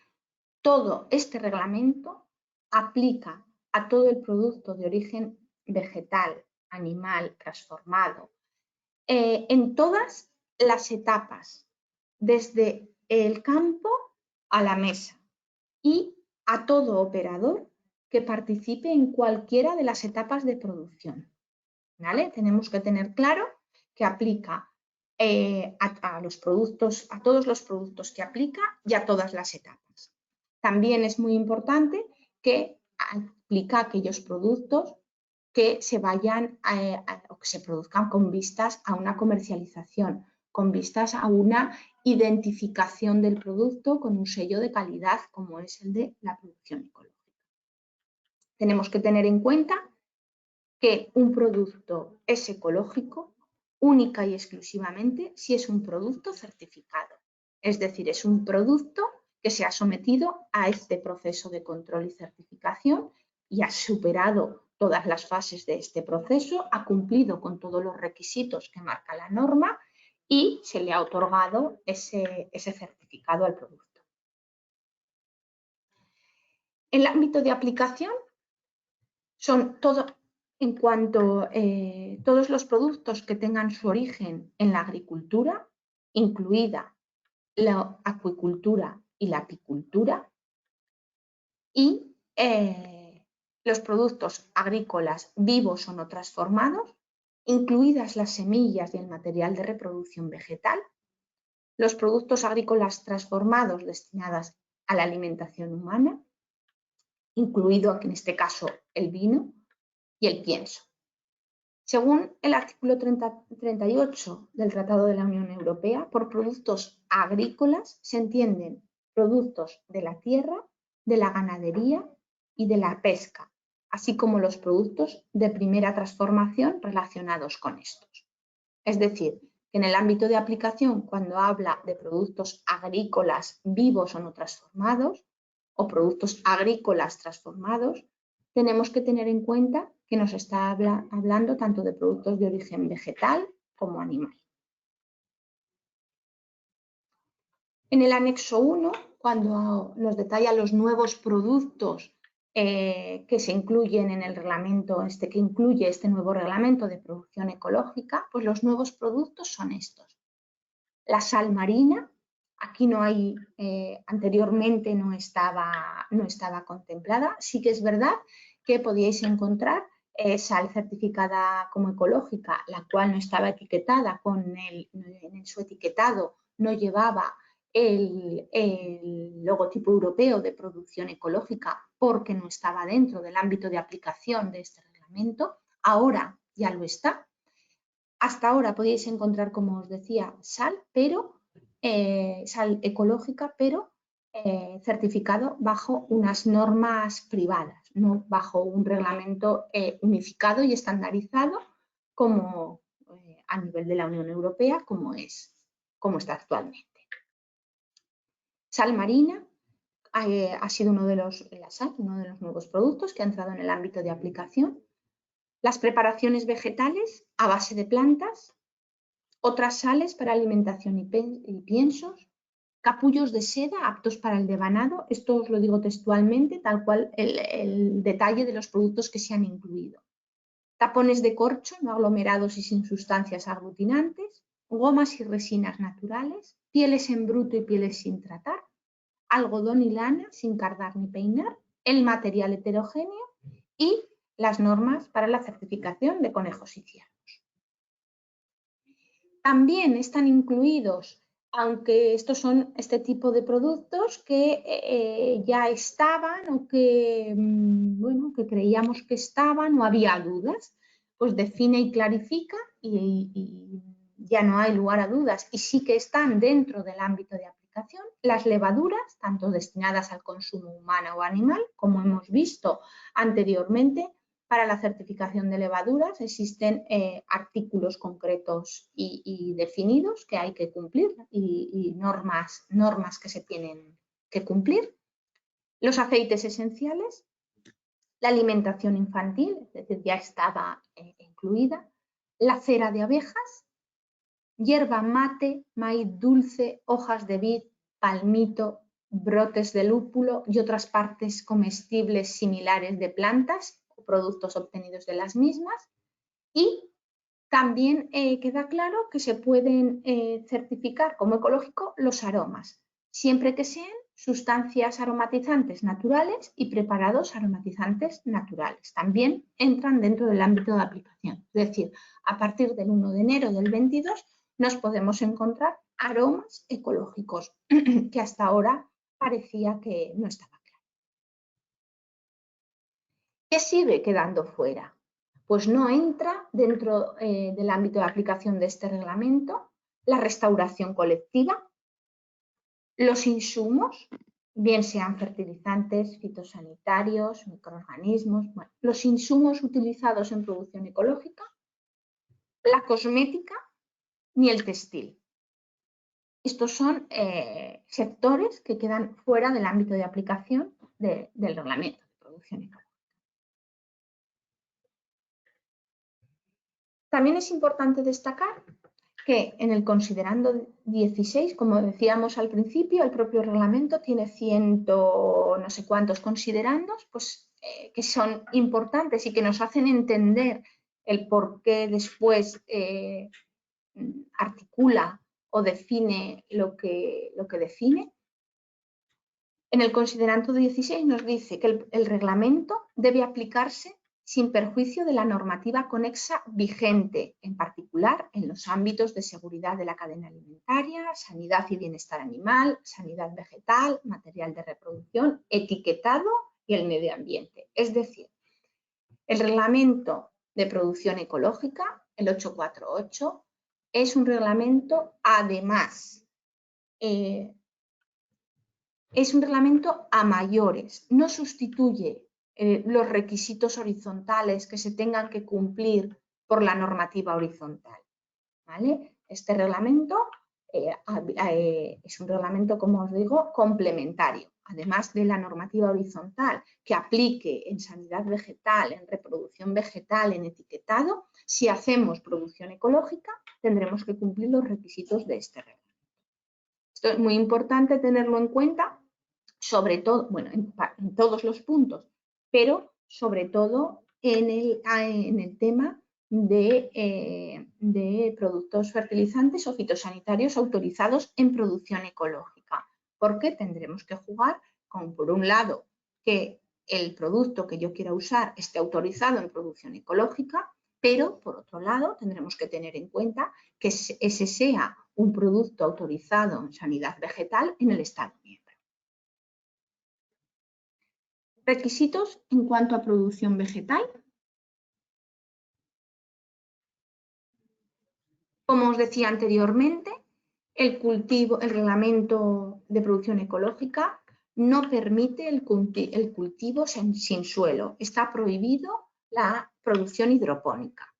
todo este reglamento aplica a todo el producto de origen vegetal, animal, transformado, en todas las etapas, desde el campo a la mesa, y a todo operador que participe en cualquiera de las etapas de producción. ¿Vale? Tenemos que tener claro que aplica a todos los productos que aplica y a todas las etapas. También es muy importante que aplica a aquellos productos que se vayan o que se produzcan con vistas a una comercialización, con vistas a una identificación del producto con un sello de calidad como es el de la producción ecológica. Tenemos que tener en cuenta que un producto es ecológico única y exclusivamente si es un producto certificado. Es decir, es un producto que se ha sometido a este proceso de control y certificación y ha superado todas las fases de este proceso, ha cumplido con todos los requisitos que marca la norma y se le ha otorgado ese certificado al producto. En el ámbito de aplicación son en cuanto a todos los productos que tengan su origen en la agricultura, incluida la acuicultura y la apicultura, y los productos agrícolas vivos o no transformados, incluidas las semillas y el material de reproducción vegetal, los productos agrícolas transformados destinados a la alimentación humana, incluido en este caso el vino y el pienso. Según el artículo 38 del Tratado de la Unión Europea, por productos agrícolas se entienden productos de la tierra, de la ganadería y de la pesca, así como los productos de primera transformación relacionados con estos. Es decir, que en el ámbito de aplicación, cuando habla de productos agrícolas vivos o no transformados, o productos agrícolas transformados, tenemos que tener en cuenta que nos está hablando tanto de productos de origen vegetal como animal. En el anexo 1, cuando nos detalla los nuevos productos que se incluyen en el reglamento, que incluye este nuevo reglamento de producción ecológica, pues los nuevos productos son estos. La sal marina, aquí no hay, anteriormente no estaba contemplada. Sí que es verdad que podíais encontrar sal certificada como ecológica, la cual no estaba etiquetada en su etiquetado, no llevaba el logotipo europeo de producción ecológica porque no estaba dentro del ámbito de aplicación de este reglamento. Ahora ya lo está. Hasta ahora podíais encontrar, como os decía, sal ecológica, pero certificado bajo unas normas privadas, no bajo un reglamento unificado y estandarizado como a nivel de la Unión Europea, como está actualmente. Sal marina ha sido uno de los nuevos productos que ha entrado en el ámbito de aplicación. Las preparaciones vegetales a base de plantas, otras sales para alimentación y piensos, capullos de seda aptos para el devanado, esto os lo digo textualmente, tal cual el detalle de los productos que se han incluido. Tapones de corcho no aglomerados y sin sustancias aglutinantes, gomas y resinas naturales, pieles en bruto y pieles sin tratar, algodón y lana sin cardar ni peinar, el material heterogéneo y las normas para la certificación de conejos y ciervos. También están incluidos, aunque estos son este tipo de productos que ya estaban o que, que creíamos que estaban o había dudas, pues define y clarifica y ya no hay lugar a dudas y sí que están dentro del ámbito de aplicación. Las levaduras, tanto destinadas al consumo humano o animal, como hemos visto anteriormente. Para la certificación de levaduras existen artículos concretos y definidos que hay que cumplir y normas que se tienen que cumplir. Los aceites esenciales, la alimentación infantil, es decir, ya estaba incluida, la cera de abejas, hierba mate, maíz dulce, hojas de vid, palmito, brotes de lúpulo y otras partes comestibles similares de plantas, productos obtenidos de las mismas, y también queda claro que se pueden certificar como ecológico los aromas, siempre que sean sustancias aromatizantes naturales y preparados aromatizantes naturales. También entran dentro del ámbito de aplicación. Es decir, a partir del 1 de enero del 22 nos podemos encontrar aromas ecológicos que hasta ahora parecía que no estaba claro. ¿Qué sigue quedando fuera? Pues no entra dentro del ámbito de aplicación de este reglamento la restauración colectiva, los insumos, bien sean fertilizantes, fitosanitarios, microorganismos, los insumos utilizados en producción ecológica, la cosmética ni el textil. Estos son sectores que quedan fuera del ámbito de aplicación del reglamento de producción ecológica. También es importante destacar que en el considerando 16, como decíamos al principio, el propio reglamento tiene no sé cuántos considerandos, pues, que son importantes y que nos hacen entender el por qué después articula o define lo que define. En el considerando 16 nos dice que el reglamento debe aplicarse sin perjuicio de la normativa conexa vigente, en particular en los ámbitos de seguridad de la cadena alimentaria, sanidad y bienestar animal, sanidad vegetal, material de reproducción, etiquetado y el medio ambiente. Es decir, el reglamento de producción ecológica, el 848, es un reglamento además, es un reglamento a mayores, no sustituye los requisitos horizontales que se tengan que cumplir por la normativa horizontal, ¿vale? Este reglamento es un reglamento, como os digo, complementario, además de la normativa horizontal que aplique en sanidad vegetal, en reproducción vegetal, en etiquetado. Si hacemos producción ecológica, tendremos que cumplir los requisitos de este reglamento. Esto es muy importante tenerlo en cuenta, sobre todo, bueno, en todos los puntos, pero sobre todo en el tema de productos fertilizantes o fitosanitarios autorizados en producción ecológica, porque tendremos que jugar con, por un lado, que el producto que yo quiera usar esté autorizado en producción ecológica, pero por otro lado tendremos que tener en cuenta que ese sea un producto autorizado en sanidad vegetal en el Estado miembro. Requisitos en cuanto a producción vegetal. Como os decía anteriormente, el reglamento de producción ecológica no permite el cultivo sin suelo. Está prohibido la producción hidropónica.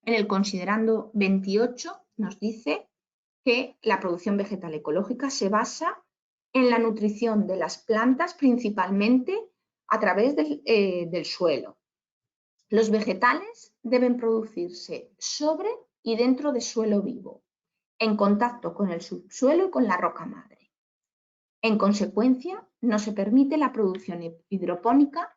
En el considerando 28 nos dice que la producción vegetal ecológica se basa en la nutrición de las plantas principalmente a través del suelo. Los vegetales deben producirse sobre y dentro de suelo vivo, en contacto con el subsuelo y con la roca madre. En consecuencia, no se permite la producción hidropónica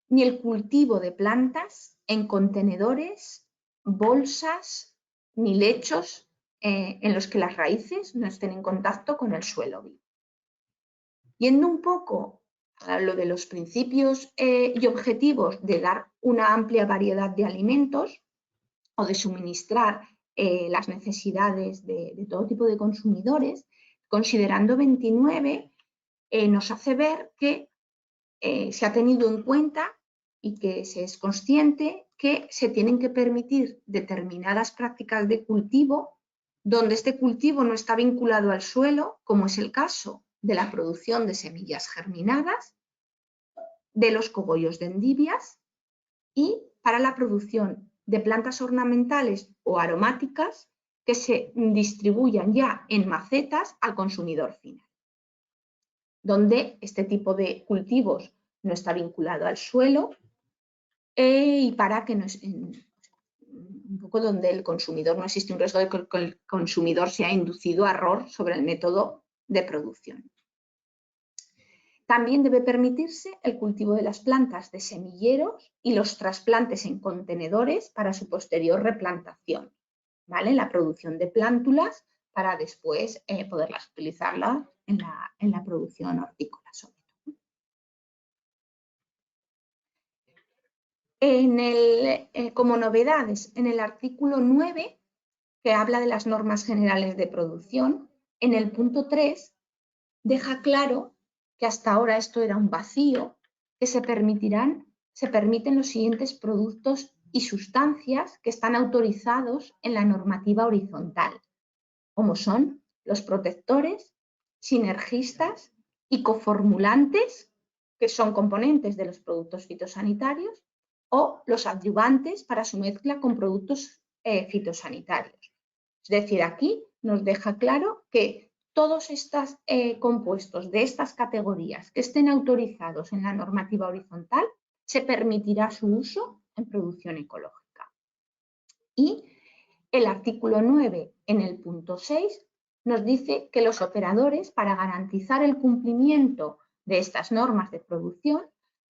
ni el cultivo de plantas en contenedores, bolsas ni lechos en los que las raíces no estén en contacto con el suelo vivo. Yendo un poco a lo de los principios y objetivos de dar una amplia variedad de alimentos o de suministrar las necesidades de todo tipo de consumidores, considerando 29 nos hace ver que se ha tenido en cuenta y que se es consciente que se tienen que permitir determinadas prácticas de cultivo donde este cultivo no está vinculado al suelo, como es el caso de la producción de semillas germinadas, de los cogollos de endivias y para la producción de plantas ornamentales o aromáticas que se distribuyan ya en macetas al consumidor final, donde este tipo de cultivos no está vinculado al suelo y para que no es un poco donde el consumidor no existe un riesgo de que el consumidor sea inducido a error sobre el método de producción. También debe permitirse el cultivo de las plantas de semilleros y los trasplantes en contenedores para su posterior replantación, ¿vale? La producción de plántulas para después poderlas utilizarlas en la producción hortícola sobre todo. Como novedades, en el artículo 9, que habla de las normas generales de producción, en el punto 3 deja claro que hasta ahora esto era un vacío, que se permiten los siguientes productos y sustancias que están autorizados en la normativa horizontal, como son los protectores, sinergistas y coformulantes, que son componentes de los productos fitosanitarios, o los adyuvantes para su mezcla con productos fitosanitarios. Es decir, aquí nos deja claro que todos estos compuestos de estas categorías que estén autorizados en la normativa horizontal, se permitirá su uso en producción ecológica. Y el artículo 9, en el punto 6, nos dice que los operadores, para garantizar el cumplimiento de estas normas de producción,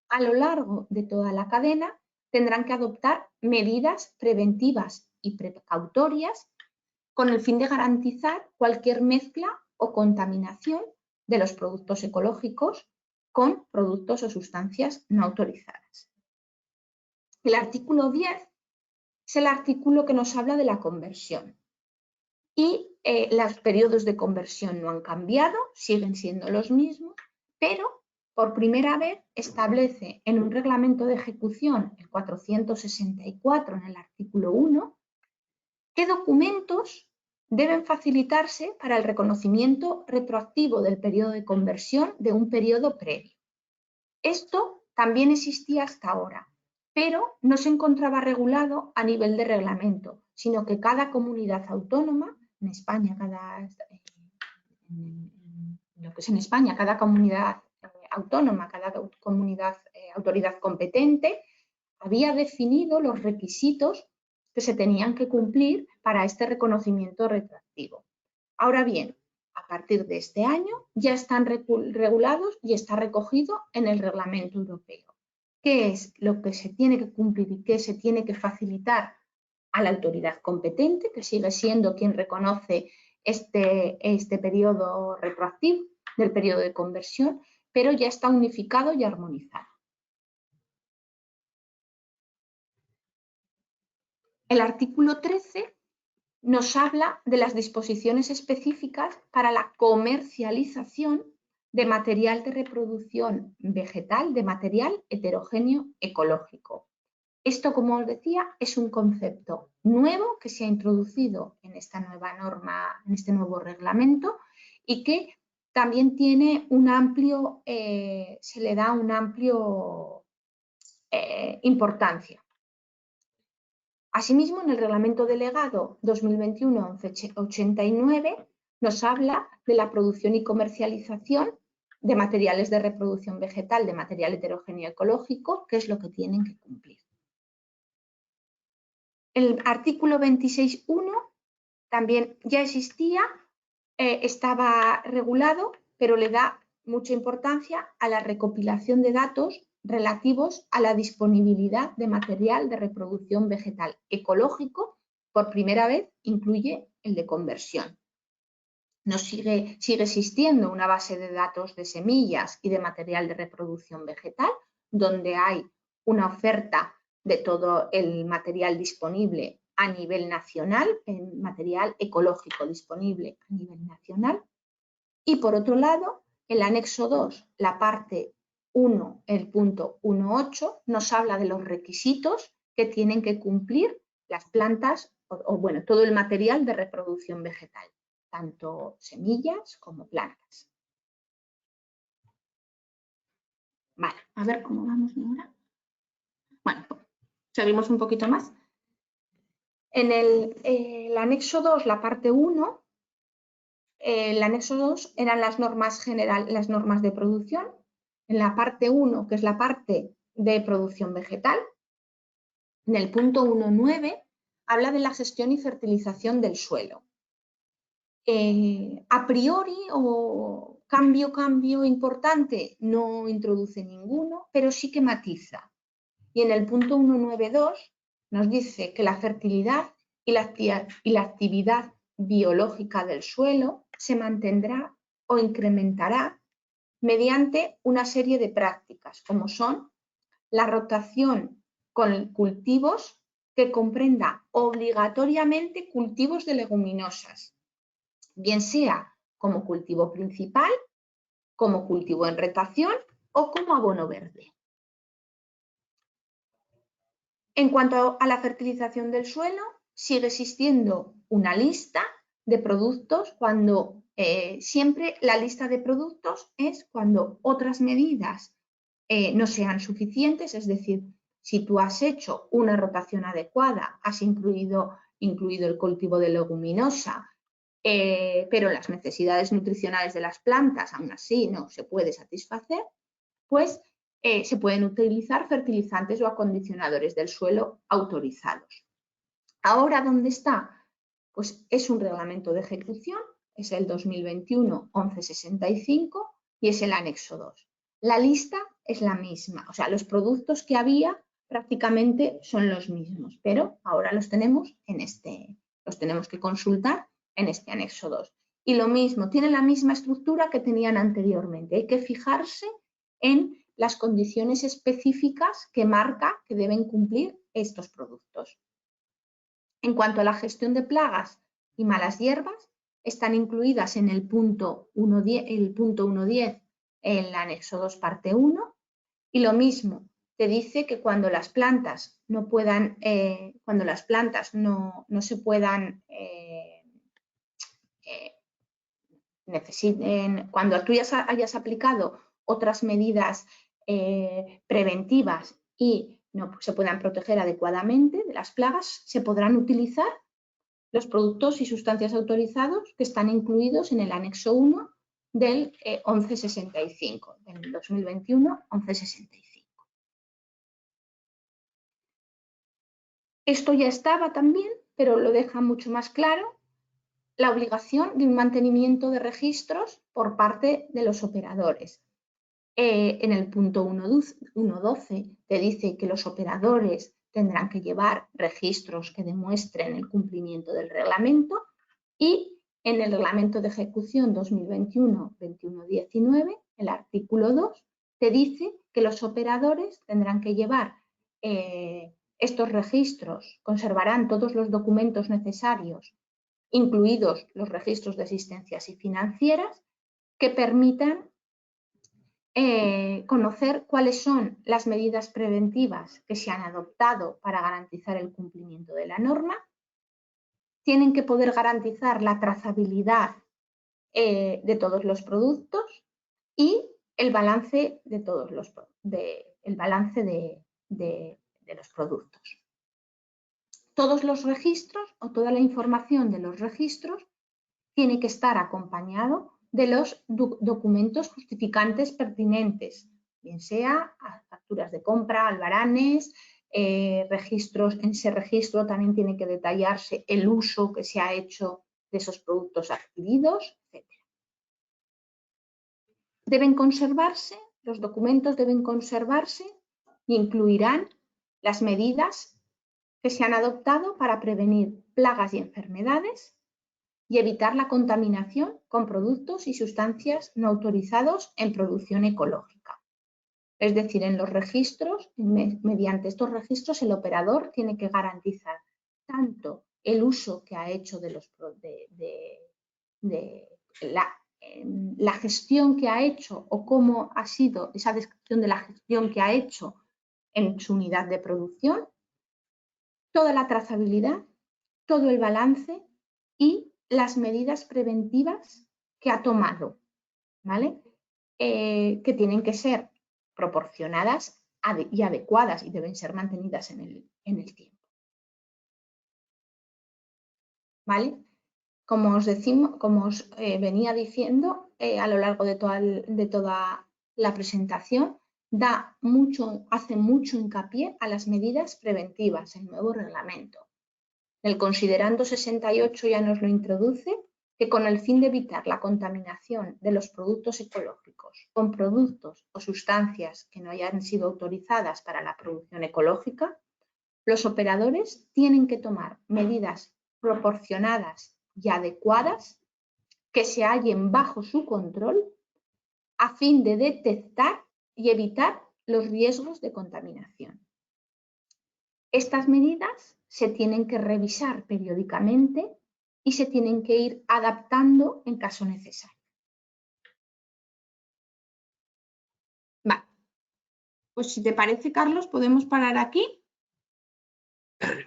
a lo largo de toda la cadena, tendrán que adoptar medidas preventivas y precautorias con el fin de garantizar cualquier mezcla o contaminación de los productos ecológicos con productos o sustancias no autorizadas. El artículo 10 es el artículo que nos habla de la conversión. Y los periodos de conversión no han cambiado, siguen siendo los mismos, pero por primera vez establece en un reglamento de ejecución, el 464 en el artículo 1, qué documentos deben facilitarse para el reconocimiento retroactivo del periodo de conversión de un periodo previo. Esto también existía hasta ahora, pero no se encontraba regulado a nivel de reglamento, sino que cada comunidad autónoma, en España, cada comunidad autónoma, cada comunidad autoridad competente, había definido los requisitos que se tenían que cumplir para este reconocimiento retroactivo. Ahora bien, a partir de este año ya están regulados y está recogido en el Reglamento Europeo. ¿Qué es lo que se tiene que cumplir y qué se tiene que facilitar a la autoridad competente, que sigue siendo quien reconoce este periodo retroactivo del periodo de conversión, pero ya está unificado y armonizado? El artículo 13 nos habla de las disposiciones específicas para la comercialización de material de reproducción vegetal, de material heterogéneo ecológico. Esto, como os decía, es un concepto nuevo que se ha introducido en esta nueva norma, en este nuevo reglamento, y que también tiene un amplio, se le da un amplio importancia. Asimismo, en el Reglamento Delegado 2021-1189 nos habla de la producción y comercialización de materiales de reproducción vegetal, de material heterogéneo ecológico, que es lo que tienen que cumplir. El artículo 26.1 también ya existía, estaba regulado, pero le da mucha importancia a la recopilación de datos relativos a la disponibilidad de material de reproducción vegetal ecológico. Por primera vez incluye el de conversión. Sigue existiendo una base de datos de semillas y de material de reproducción vegetal, donde hay una oferta de todo el material disponible a nivel nacional, el material ecológico disponible a nivel nacional. Y por otro lado, el anexo 2, la parte 1, el punto 1.8, nos habla de los requisitos que tienen que cumplir las plantas o bueno, todo el material de reproducción vegetal, tanto semillas como plantas. Vale, a ver cómo vamos ahora. Bueno, seguimos un poquito más. En el anexo 2, la parte 1, el anexo 2 eran las normas generales, las normas de producción. En la parte 1, que es la parte de producción vegetal, en el punto 1.9 habla de la gestión y fertilización del suelo. A priori o cambio importante no introduce ninguno, pero sí que matiza. Y en el punto 1.9.2 nos dice que la fertilidad y la actividad biológica del suelo se mantendrá o incrementará mediante una serie de prácticas, como son la rotación con cultivos que comprenda obligatoriamente cultivos de leguminosas, bien sea como cultivo principal, como cultivo en rotación o como abono verde. En cuanto a la fertilización del suelo, sigue existiendo una lista de productos cuando siempre la lista de productos es cuando otras medidas no sean suficientes, es decir, si tú has hecho una rotación adecuada, has incluido el cultivo de leguminosa, pero las necesidades nutricionales de las plantas aún así no se puede satisfacer, pues se pueden utilizar fertilizantes o acondicionadores del suelo autorizados. Ahora, ¿dónde está? Pues es un reglamento de ejecución, es el 2021-1165 y es el anexo 2. La lista es la misma, o sea, los productos que había prácticamente son los mismos, pero ahora los tenemos los tenemos que consultar en este anexo 2. Y lo mismo, tienen la misma estructura que tenían anteriormente. Hay que fijarse en las condiciones específicas que marca que deben cumplir estos productos. En cuanto a la gestión de plagas y malas hierbas, están incluidas en el punto 1.10, en el anexo 2, parte 1, y lo mismo, te dice que cuando las plantas no puedan, cuando las plantas no se puedan necesiten, cuando tú ya hayas aplicado otras medidas preventivas y no se puedan proteger adecuadamente de las plagas, se podrán utilizar los productos y sustancias autorizados que están incluidos en el anexo 1 del 1165, del 2021, 1165. Esto ya estaba también, pero lo deja mucho más claro, la obligación de un mantenimiento de registros por parte de los operadores. En el punto 1.12 te dice que los operadores tendrán que llevar registros que demuestren el cumplimiento del reglamento, y en el reglamento de ejecución 2021-2119, el artículo 2, te dice que los operadores tendrán que llevar estos registros, conservarán todos los documentos necesarios, incluidos los registros de asistencias y financieras, que permitan conocer cuáles son las medidas preventivas que se han adoptado para garantizar el cumplimiento de la norma. Tienen que poder garantizar la trazabilidad de todos los productos y el balance de todos los productos. Todos los registros o toda la información de los registros tiene que estar acompañado de los documentos justificantes pertinentes, bien sea facturas de compra, albaranes, registros. En ese registro también tiene que detallarse el uso que se ha hecho de esos productos adquiridos, etc. Deben conservarse, los documentos deben conservarse y incluirán las medidas que se han adoptado para prevenir plagas y enfermedades y evitar la contaminación con productos y sustancias no autorizados en producción ecológica. Es decir, en los registros, mediante estos registros, el operador tiene que garantizar tanto el uso que ha hecho de la gestión que ha hecho o cómo ha sido esa descripción de la gestión que ha hecho en su unidad de producción, toda la trazabilidad, todo el balance y las medidas preventivas que ha tomado, ¿vale? Que tienen que ser proporcionadas y adecuadas y deben ser mantenidas en el tiempo. ¿Vale? Como os venía diciendo a lo largo de toda la presentación, hace mucho hincapié a las medidas preventivas, el nuevo reglamento. El considerando 68 ya nos lo introduce, que con el fin de evitar la contaminación de los productos ecológicos con productos o sustancias que no hayan sido autorizadas para la producción ecológica, los operadores tienen que tomar medidas proporcionadas y adecuadas que se hallen bajo su control a fin de detectar y evitar los riesgos de contaminación. Estas medidas se tienen que revisar periódicamente y se tienen que ir adaptando en caso necesario. Vale. Pues si te parece, Carlos, podemos parar aquí.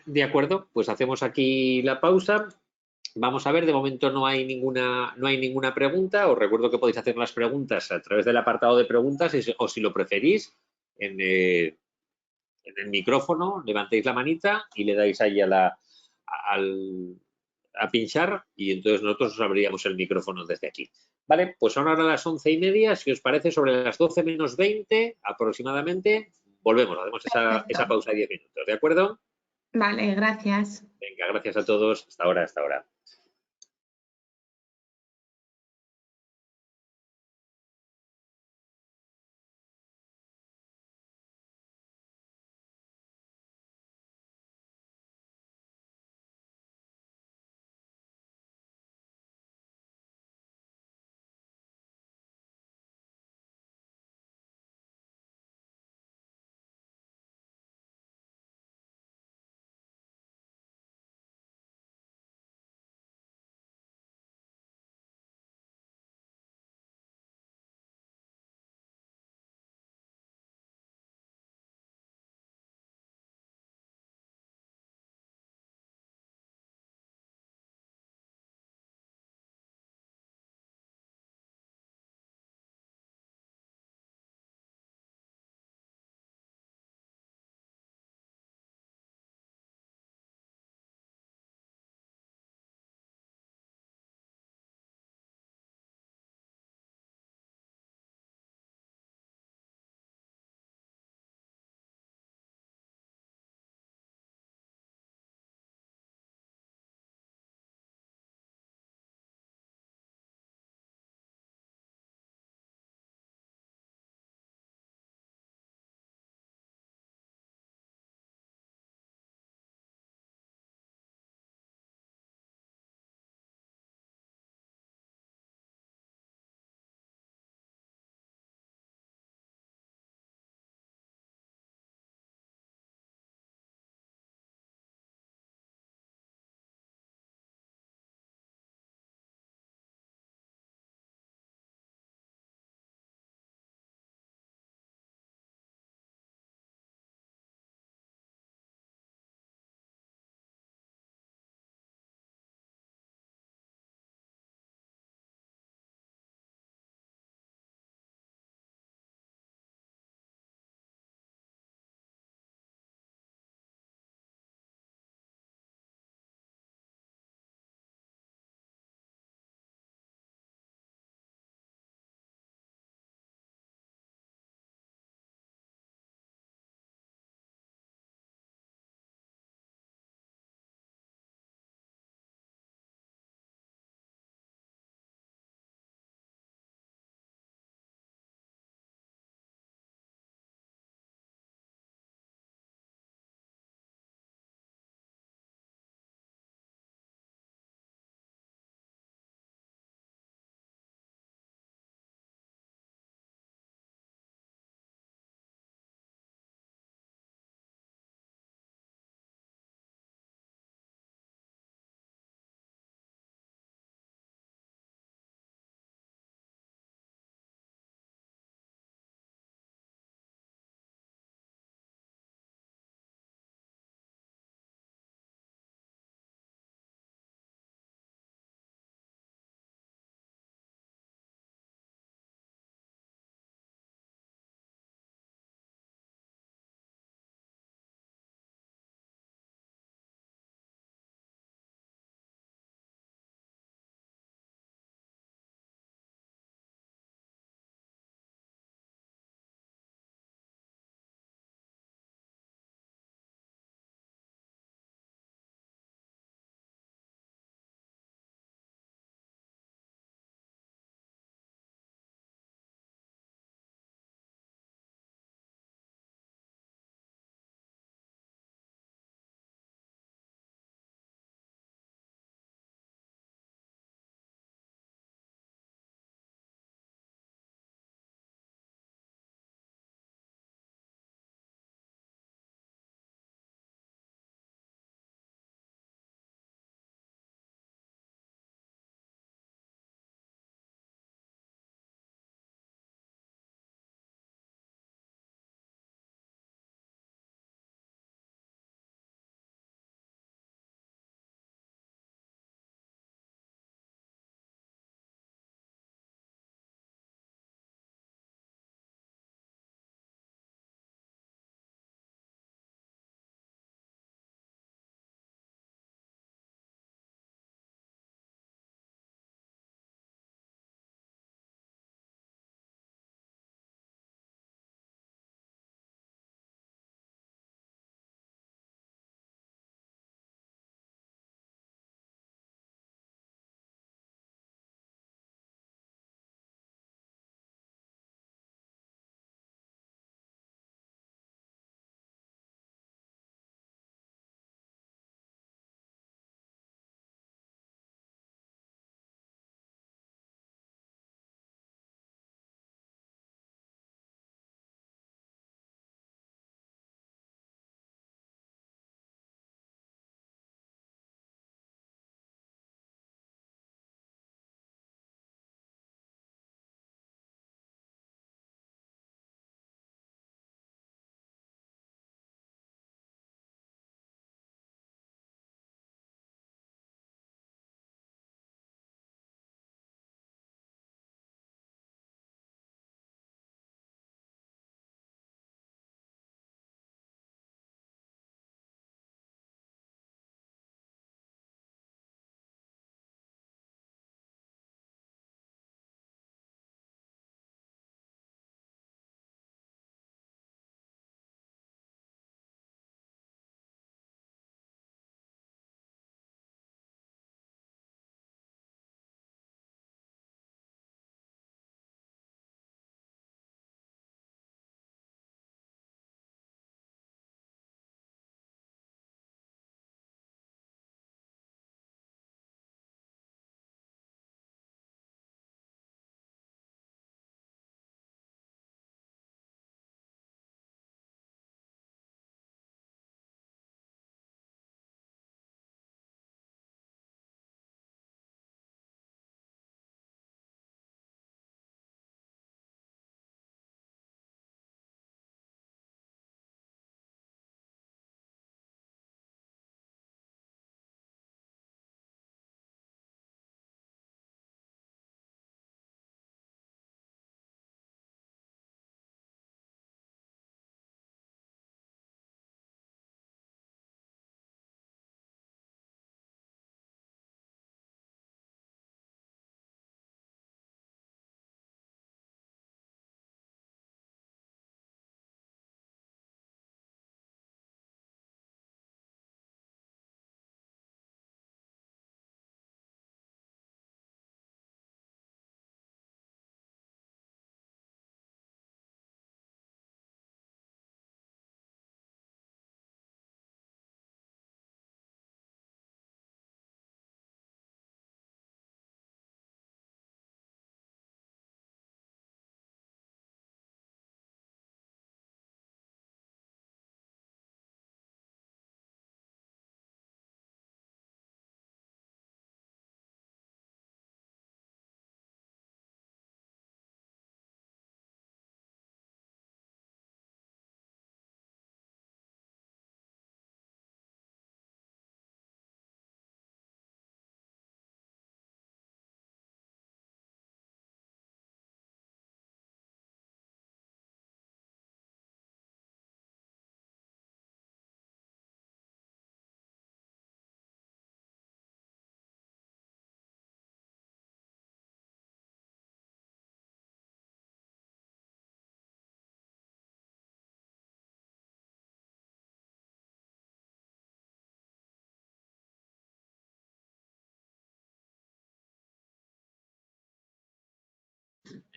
De acuerdo, pues hacemos aquí la pausa. Vamos a ver, de momento no hay ninguna pregunta. Os recuerdo que podéis hacer las preguntas a través del apartado de preguntas o si lo preferís, en el micrófono levantéis la manita y le dais ahí a pinchar y entonces nosotros os abriríamos el micrófono desde aquí. Vale, pues son ahora las 11:30, si os parece, sobre las 12 menos 20 aproximadamente, volvemos, hacemos esa pausa de 10 minutos, ¿de acuerdo? Vale, gracias. Venga, gracias a todos, hasta ahora, hasta ahora.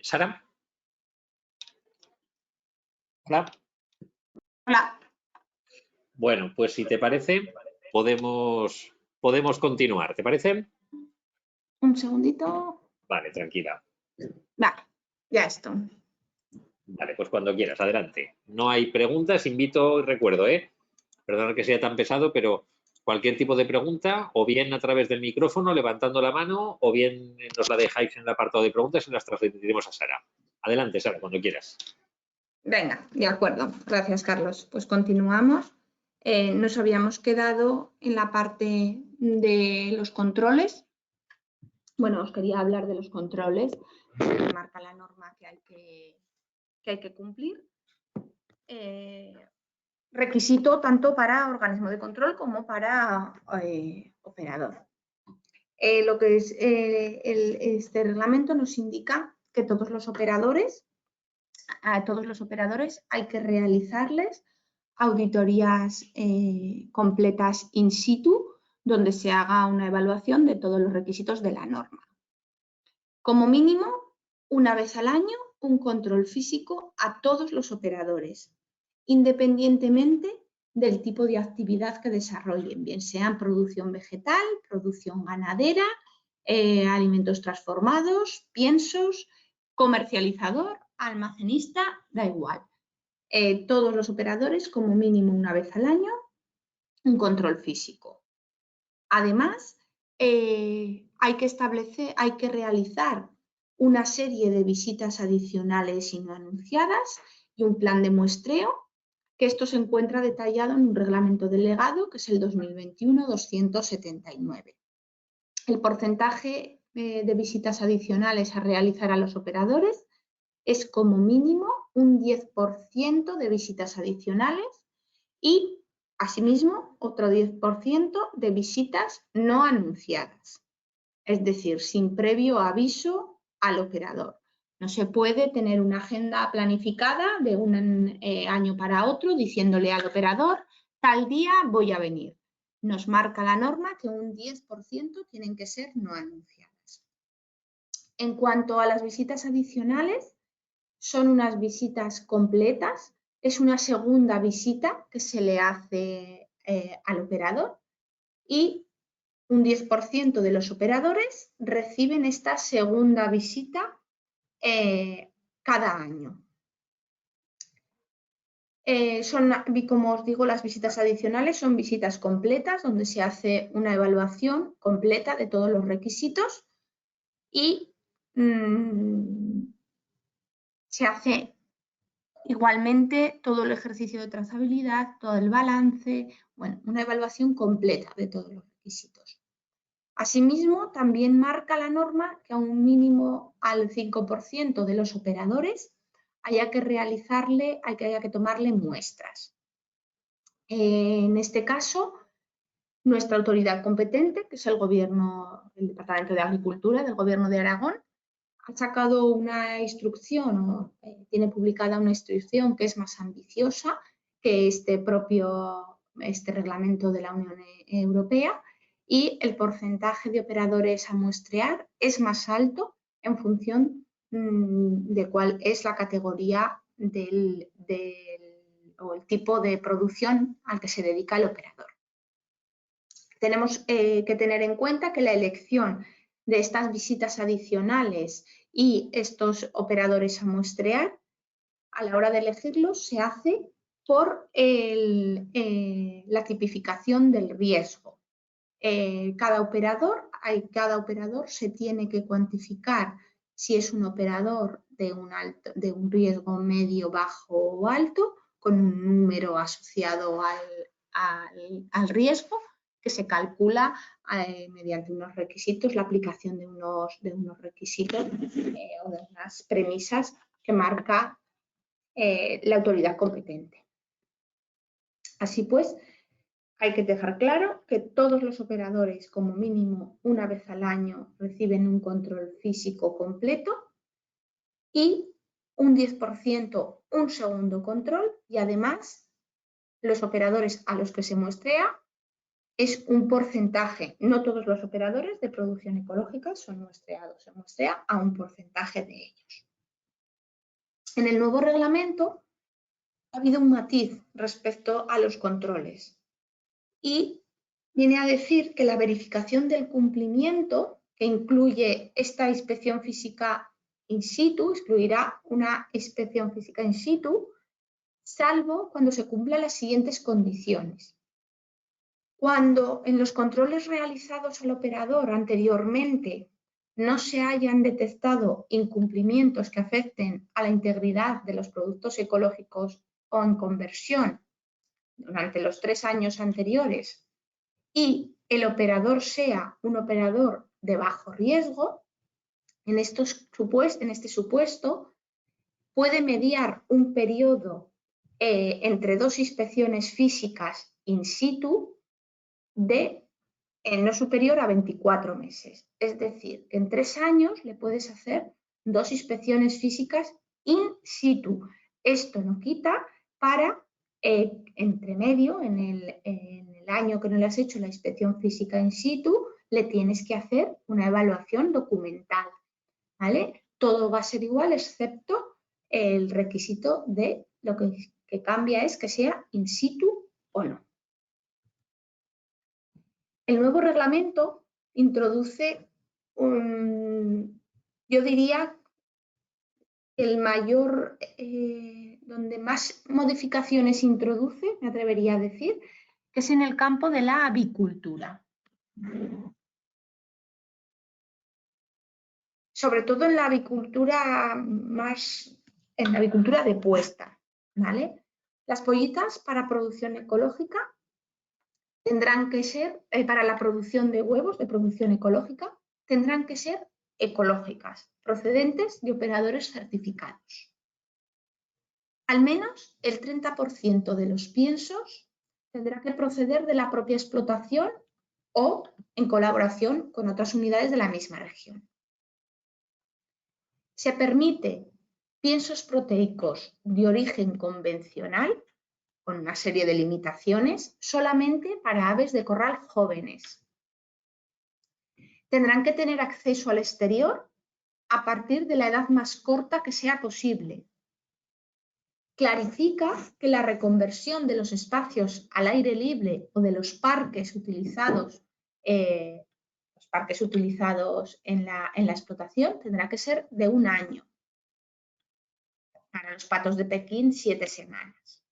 Sara. Hola. Hola. Bueno, pues si te parece, podemos continuar. ¿Te parece? Un segundito. Vale, tranquila. Vale, ya esto. Vale, pues cuando quieras, adelante. No hay preguntas, invito, recuerdo, perdona que sea tan pesado, pero cualquier tipo de pregunta, o bien a través del micrófono, levantando la mano, o bien nos la dejáis en el apartado de preguntas y las transmitiremos a Sara. Adelante, Sara, cuando quieras. Venga, de acuerdo. Gracias, Carlos. Pues continuamos. Nos habíamos quedado en la parte de los controles. Bueno, os quería hablar de los controles que marca la norma que hay que cumplir. Requisito tanto para organismo de control como para operador. Lo que es este reglamento nos indica que a todos los operadores hay que realizarles auditorías completas in situ, donde se haga una evaluación de todos los requisitos de la norma. Como mínimo, una vez al año, un control físico a todos los operadores, independientemente del tipo de actividad que desarrollen, bien sean producción vegetal, producción ganadera, alimentos transformados, piensos, comercializador, almacenista, da igual. Todos los operadores, como mínimo una vez al año, un control físico. Además, hay que realizar una serie de visitas adicionales y no anunciadas y un plan de muestreo, que esto se encuentra detallado en un reglamento delegado, que es el 2021-279. El porcentaje de visitas adicionales a realizar a los operadores es como mínimo un 10% de visitas adicionales y, asimismo, otro 10% de visitas no anunciadas, es decir, sin previo aviso al operador. No se puede tener una agenda planificada de un año para otro diciéndole al operador, tal día voy a venir. Nos marca la norma que un 10% tienen que ser no anunciadas. En cuanto a las visitas adicionales, son unas visitas completas, es una segunda visita que se le hace al operador y un 10% de los operadores reciben esta segunda visita cada año. Como os digo, las visitas adicionales son visitas completas donde se hace una evaluación completa de todos los requisitos y se hace igualmente todo el ejercicio de trazabilidad, todo el balance, bueno, una evaluación completa de todos los requisitos. Asimismo, también marca la norma que a un mínimo al 5% de los operadores haya que tomarle muestras. En este caso, nuestra autoridad competente, que es el Departamento de Agricultura del Gobierno de Aragón, ha sacado una instrucción, tiene publicada una instrucción que es más ambiciosa que este reglamento de la Unión Europea, y el porcentaje de operadores a muestrear es más alto en función de cuál es la categoría o el tipo de producción al que se dedica el operador. Tenemos que tener en cuenta que la elección de estas visitas adicionales y estos operadores a muestrear, a la hora de elegirlos, se hace por la tipificación del riesgo. Cada operador se tiene que cuantificar si es un operador de un riesgo medio, bajo o alto, con un número asociado al riesgo, que se calcula mediante unos requisitos, la aplicación de unos requisitos o de unas premisas que marca la autoridad competente. Así pues, hay que dejar claro que todos los operadores, como mínimo una vez al año, reciben un control físico completo y un 10% un segundo control, y además los operadores a los que se muestrea es un porcentaje. No todos los operadores de producción ecológica son muestreados, se muestrea a un porcentaje de ellos. En el nuevo reglamento ha habido un matiz respecto a los controles y viene a decir que la verificación del cumplimiento, que incluye esta inspección física in situ, excluirá una inspección física in situ, salvo cuando se cumplan las siguientes condiciones. Cuando en los controles realizados al operador anteriormente no se hayan detectado incumplimientos que afecten a la integridad de los productos ecológicos o en conversión durante los 3 años anteriores y el operador sea un operador de bajo riesgo, en este supuesto puede mediar un periodo entre 2 inspecciones físicas in situ de no superior a 24 meses. Es decir, que en 3 años le puedes hacer 2 inspecciones físicas in situ. Esto no quita para entre medio, en el año que no le has hecho la inspección física in situ, le tienes que hacer una evaluación documental, ¿vale? Todo va a ser igual excepto el requisito de lo que cambia es que sea in situ o no. El nuevo reglamento introduce, yo diría, el mayor, donde más modificaciones introduce, me atrevería a decir, que es en el campo de la avicultura. Sobre todo en la avicultura en la avicultura de puesta, ¿vale? Las pollitas para producción ecológica tendrán que ser, para la producción de huevos, de producción ecológica, tendrán que ser ecológicas, procedentes de operadores certificados. Al menos el 30% de los piensos tendrá que proceder de la propia explotación o en colaboración con otras unidades de la misma región. Se permite piensos proteicos de origen convencional, con una serie de limitaciones, solamente para aves de corral jóvenes. Tendrán que tener acceso al exterior a partir de la edad más corta que sea posible. Clarifica que la reconversión de los espacios al aire libre o de los parques utilizados en la explotación tendrá que ser de 1 año. Para los patos de Pekín, 7 semanas.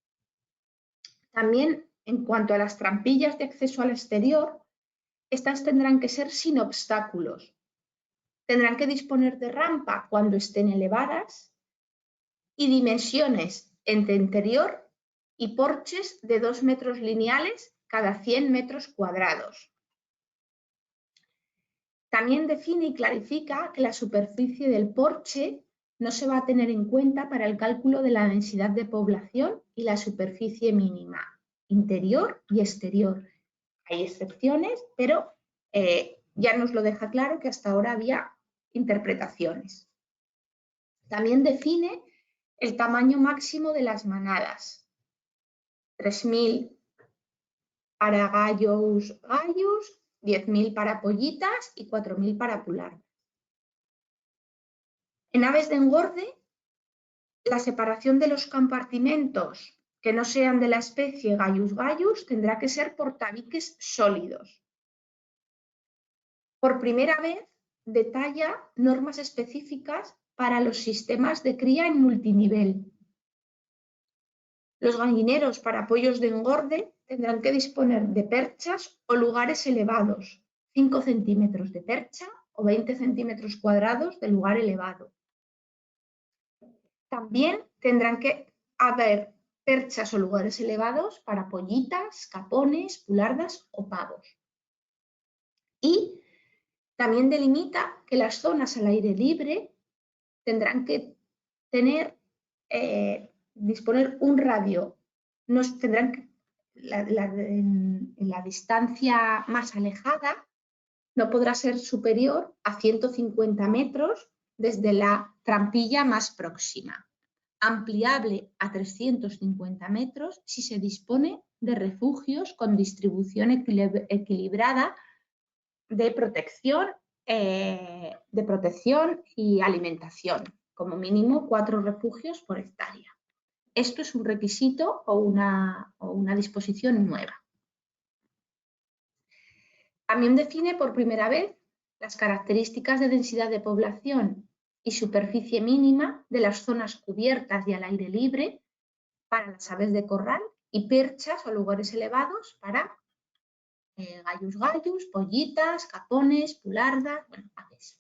También, en cuanto a las trampillas de acceso al exterior, estas tendrán que ser sin obstáculos. Tendrán que disponer de rampa cuando estén elevadas y dimensiones entre interior y porches de 2 metros lineales cada 100 metros cuadrados. También define y clarifica que la superficie del porche no se va a tener en cuenta para el cálculo de la densidad de población y la superficie mínima, interior y exterior. Hay excepciones, pero ya nos lo deja claro que hasta ahora había interpretaciones. También define el tamaño máximo de las manadas. 3.000 para gallos, 10.000 para pollitas y 4.000 para pulardas. En aves de engorde, la separación de los compartimentos que no sean de la especie Gallus gallus tendrá que ser por tabiques sólidos. Por primera vez, detalla normas específicas para los sistemas de cría en multinivel. Los gallineros para pollos de engorde tendrán que disponer de perchas o lugares elevados, 5 centímetros de percha o 20 centímetros cuadrados de lugar elevado. También tendrán que haber perchas o lugares elevados para pollitas, capones, pulardas o pavos. Y también delimita que las zonas al aire libre tendrán que disponer un radio, tendrán que, en la distancia más alejada no podrá ser superior a 150 metros desde la trampilla más próxima, ampliable a 350 metros si se dispone de refugios con distribución equilibrada de protección y alimentación. como mínimo 4 refugios por hectárea. Esto es un requisito o una disposición nueva. También define por primera vez las características de densidad de población y superficie mínima de las zonas cubiertas y al aire libre para las aves de corral y perchas o lugares elevados para gallus, pollitas, capones, pulardas, bueno, aves.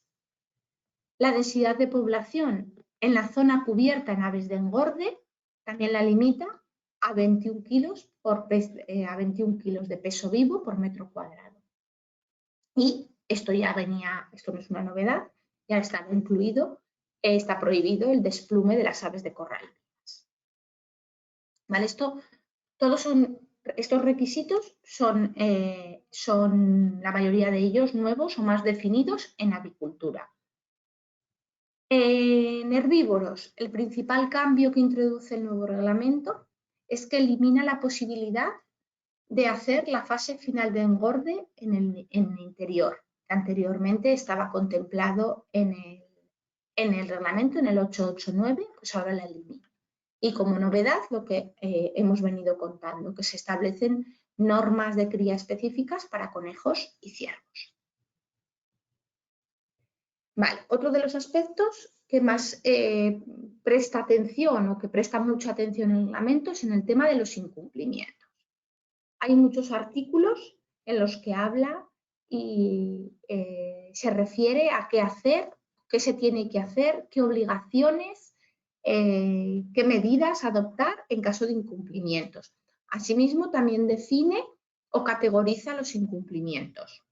La densidad de población en la zona cubierta en aves de engorde también la limita a 21 kilos, de peso vivo por metro cuadrado. Y esto no es una novedad, ya está incluido, está prohibido el desplume de las aves de corral. ¿Vale? Estos requisitos son la mayoría de ellos nuevos o más definidos en avicultura. En herbívoros, el principal cambio que introduce el nuevo reglamento es que elimina la posibilidad de hacer la fase final de engorde en el interior, que anteriormente estaba contemplado en el reglamento, en el 889, pues ahora la elimina. Y como novedad, lo que hemos venido contando, que se establecen normas de cría específicas para conejos y ciervos. Vale, otro de los aspectos que más presta atención o que presta mucha atención en el reglamento es en el tema de los incumplimientos. Hay muchos artículos en los que habla y se refiere a qué hacer, qué se tiene que hacer, qué obligaciones, qué medidas adoptar en caso de incumplimientos. Asimismo, también define o categoriza los incumplimientos.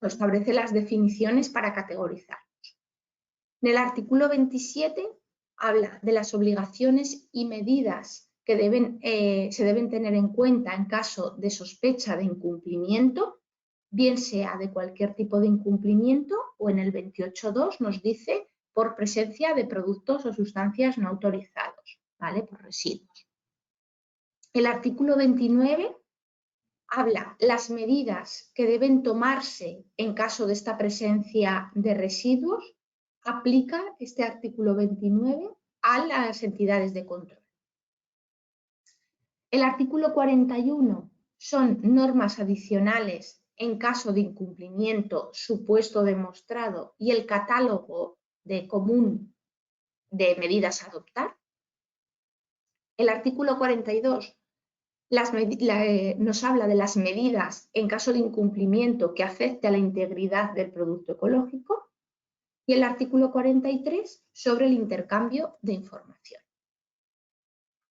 O establece las definiciones para categorizarlos. En el artículo 27 habla de las obligaciones y medidas que se deben tener en cuenta en caso de sospecha de incumplimiento, bien sea de cualquier tipo de incumplimiento, o en el 28.2 nos dice por presencia de productos o sustancias no autorizados, ¿vale? Por residuos. El artículo 29 habla las medidas que deben tomarse en caso de esta presencia de residuos. Aplica este artículo 29 a las entidades de control. El artículo 41 son normas adicionales en caso de incumplimiento supuesto demostrado y el catálogo común de medidas a adoptar. El artículo 42 nos habla de las medidas en caso de incumplimiento que afecte a la integridad del producto ecológico. Y el artículo 43 sobre el intercambio de información.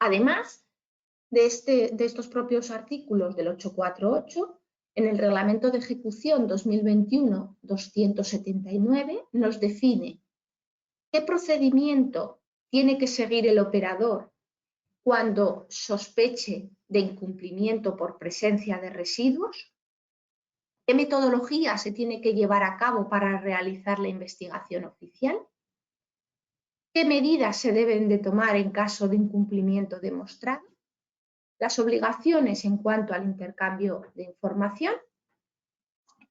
Además de estos propios artículos del 848, en el Reglamento de Ejecución 2021-279 nos define qué procedimiento tiene que seguir el operador cuando sospeche de incumplimiento por presencia de residuos, qué metodología se tiene que llevar a cabo para realizar la investigación oficial, qué medidas se deben de tomar en caso de incumplimiento demostrado, las obligaciones en cuanto al intercambio de información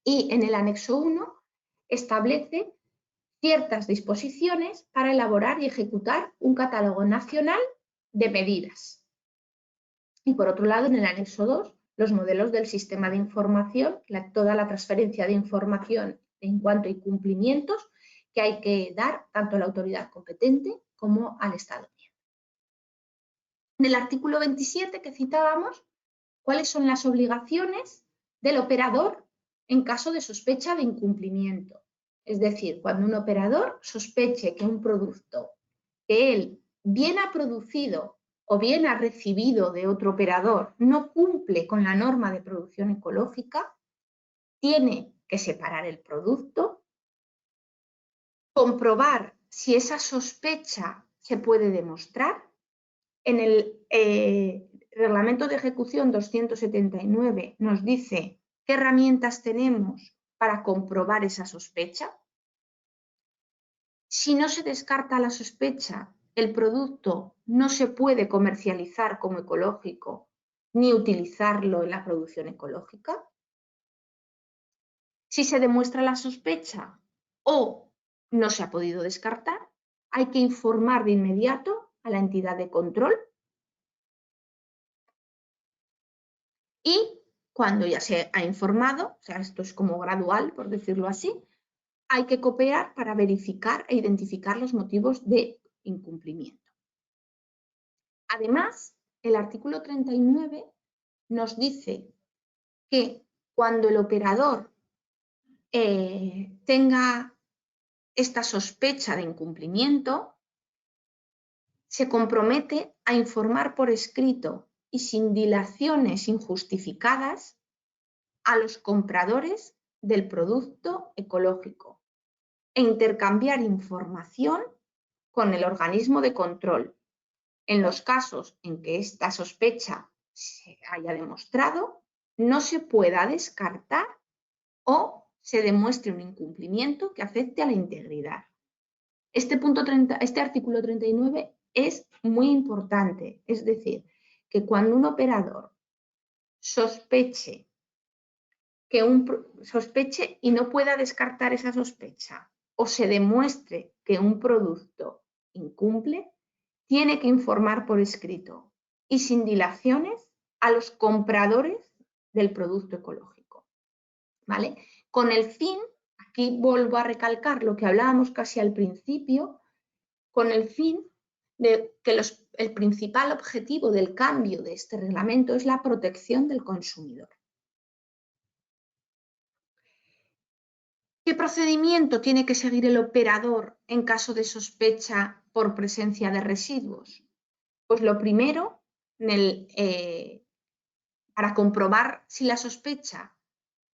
y en el anexo 1 establece ciertas disposiciones para elaborar y ejecutar un catálogo nacional de medidas. Y por otro lado, en el anexo 2, los modelos del sistema de información, toda la transferencia de información en cuanto a incumplimientos que hay que dar tanto a la autoridad competente como al Estado miembro. En el artículo 27 que citábamos, ¿cuáles son las obligaciones del operador en caso de sospecha de incumplimiento? Es decir, cuando un operador sospeche que un producto que él bien ha producido o bien ha recibido de otro operador no cumple con la norma de producción ecológica, tiene que separar el producto, comprobar si esa sospecha se puede demostrar. En el Reglamento de Ejecución 279 nos dice qué herramientas tenemos para comprobar esa sospecha. Si no se descarta la sospecha, el producto no se puede comercializar como ecológico ni utilizarlo en la producción ecológica. Si se demuestra la sospecha o no se ha podido descartar, hay que informar de inmediato a la entidad de control y cuando ya se ha informado, o sea, esto es como gradual, por decirlo así, hay que cooperar para verificar e identificar los motivos de incumplimiento. Además, el artículo 39 nos dice que cuando el operador tenga esta sospecha de incumplimiento, se compromete a informar por escrito y sin dilaciones injustificadas a los compradores del producto ecológico e intercambiar información con el organismo de control en los casos en que esta sospecha se haya demostrado, no se pueda descartar o se demuestre un incumplimiento que afecte a la integridad. Este artículo 39 es muy importante, es decir, que cuando un operador sospeche y no pueda descartar esa sospecha o se demuestre que un producto incumple, tiene que informar por escrito y sin dilaciones a los compradores del producto ecológico, ¿vale? Con el fin, aquí vuelvo a recalcar lo que hablábamos casi al principio, con el fin de que el principal objetivo del cambio de este reglamento es la protección del consumidor. ¿Qué procedimiento tiene que seguir el operador en caso de sospecha por presencia de residuos? Pues lo primero, para comprobar si la sospecha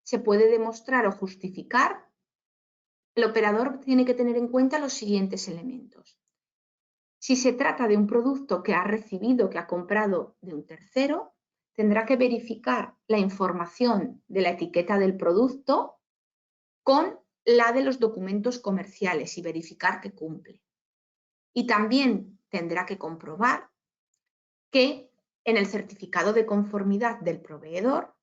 se puede demostrar o justificar, el operador tiene que tener en cuenta los siguientes elementos. Si se trata de un producto que ha recibido, que ha comprado de un tercero, tendrá que verificar la información de la etiqueta del producto con la de los documentos comerciales y verificar que cumple. Y también tendrá que comprobar que en el certificado de conformidad del proveedor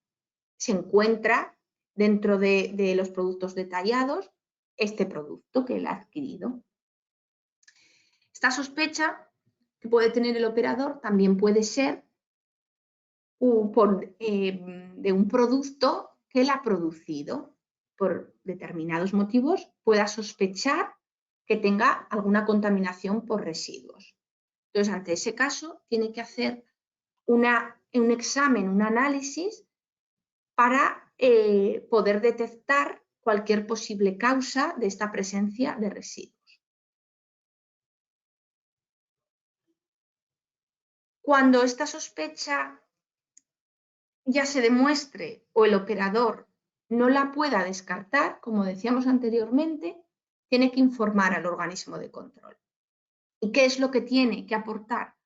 se encuentra dentro de los productos detallados este producto que él ha adquirido. Esta sospecha que puede tener el operador también puede ser de un producto que él ha producido. Por determinados motivos pueda sospechar que tenga alguna contaminación por residuos. Entonces, ante ese caso, tiene que hacer un examen, un análisis para poder detectar cualquier posible causa de esta presencia de residuos. Cuando esta sospecha ya se demuestre o el operador no la pueda descartar, como decíamos anteriormente, tiene que informar al organismo de control. ¿Y qué es lo que tiene que aportar?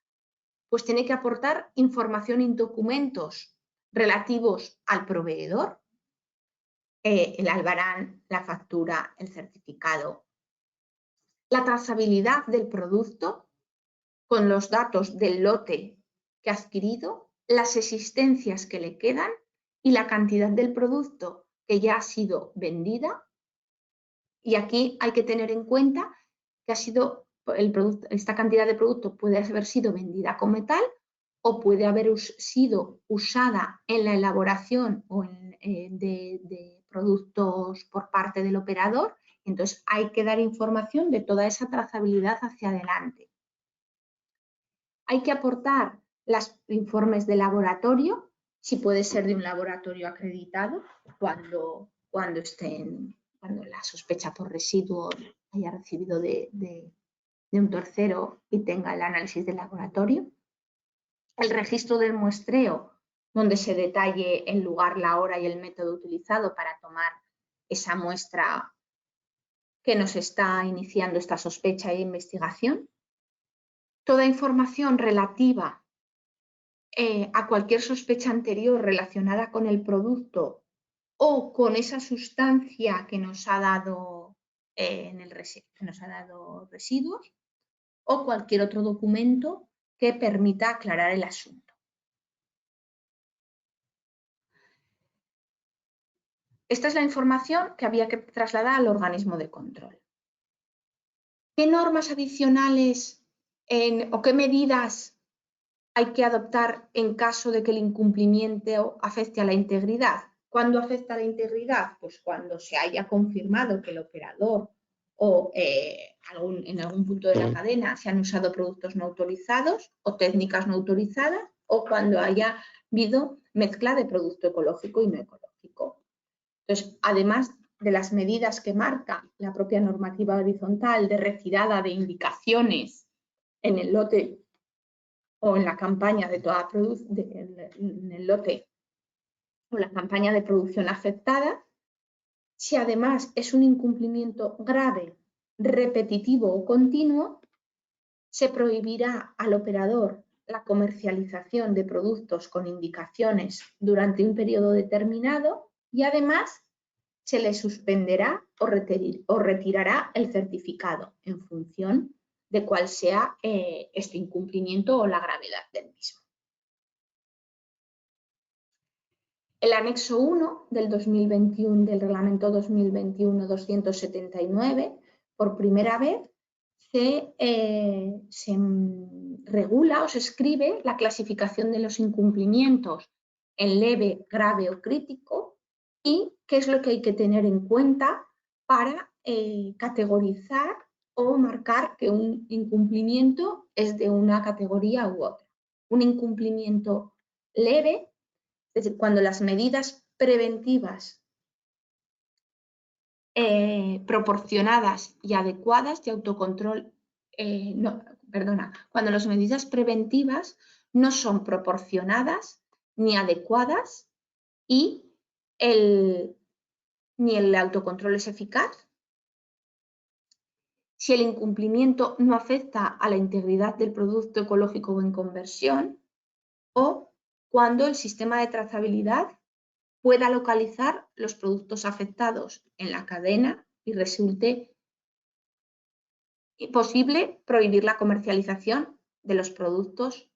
Pues tiene que aportar información y documentos relativos al proveedor, el albarán, la factura, el certificado, la trazabilidad del producto con los datos del lote que ha adquirido, las existencias que le quedan y la cantidad del producto que ya ha sido vendida. Y aquí hay que tener en cuenta que esta cantidad de producto puede haber sido vendida como metal o puede haber sido usada en la elaboración de productos por parte del operador. Entonces hay que dar información de toda esa trazabilidad hacia adelante. Hay que aportar los informes de laboratorio, si puede ser de un laboratorio acreditado, cuando la sospecha por residuo haya recibido de un tercero y tenga el análisis del laboratorio. El registro del muestreo, donde se detalle el lugar, la hora y el método utilizado para tomar esa muestra que nos está iniciando esta sospecha e investigación. Toda información relativa a cualquier sospecha anterior relacionada con el producto o con esa sustancia que nos ha dado, residuos, o cualquier otro documento que permita aclarar el asunto. Esta es la información que había que trasladar al organismo de control. ¿Qué normas adicionales o qué medidas hay que adoptar en caso de que el incumplimiento afecte a la integridad? ¿Cuándo afecta a la integridad? Pues cuando se haya confirmado que el operador o en algún punto de la cadena se han usado productos no autorizados o técnicas no autorizadas, o cuando haya habido mezcla de producto ecológico y no ecológico. Entonces, además de las medidas que marca la propia normativa horizontal de retirada de indicaciones en el lote o en la campaña de toda en el lote o la campaña de producción afectada, si además es un incumplimiento grave, repetitivo o continuo, se prohibirá al operador la comercialización de productos con indicaciones durante un periodo determinado y además se le suspenderá o retirará el certificado en función de cuál sea este incumplimiento o la gravedad del mismo. El anexo 1 del 2021 del Reglamento 2021-279, por primera vez, se regula o se escribe la clasificación de los incumplimientos en leve, grave o crítico y qué es lo que hay que tener en cuenta para categorizar o marcar que un incumplimiento es de una categoría u otra. Un incumplimiento leve, es decir, cuando las medidas preventivas proporcionadas y adecuadas de autocontrol, cuando las medidas preventivas no son proporcionadas ni adecuadas y ni el autocontrol es eficaz. Si el incumplimiento no afecta a la integridad del producto ecológico o en conversión, o cuando el sistema de trazabilidad pueda localizar los productos afectados en la cadena y resulte posible prohibir la comercialización de los productos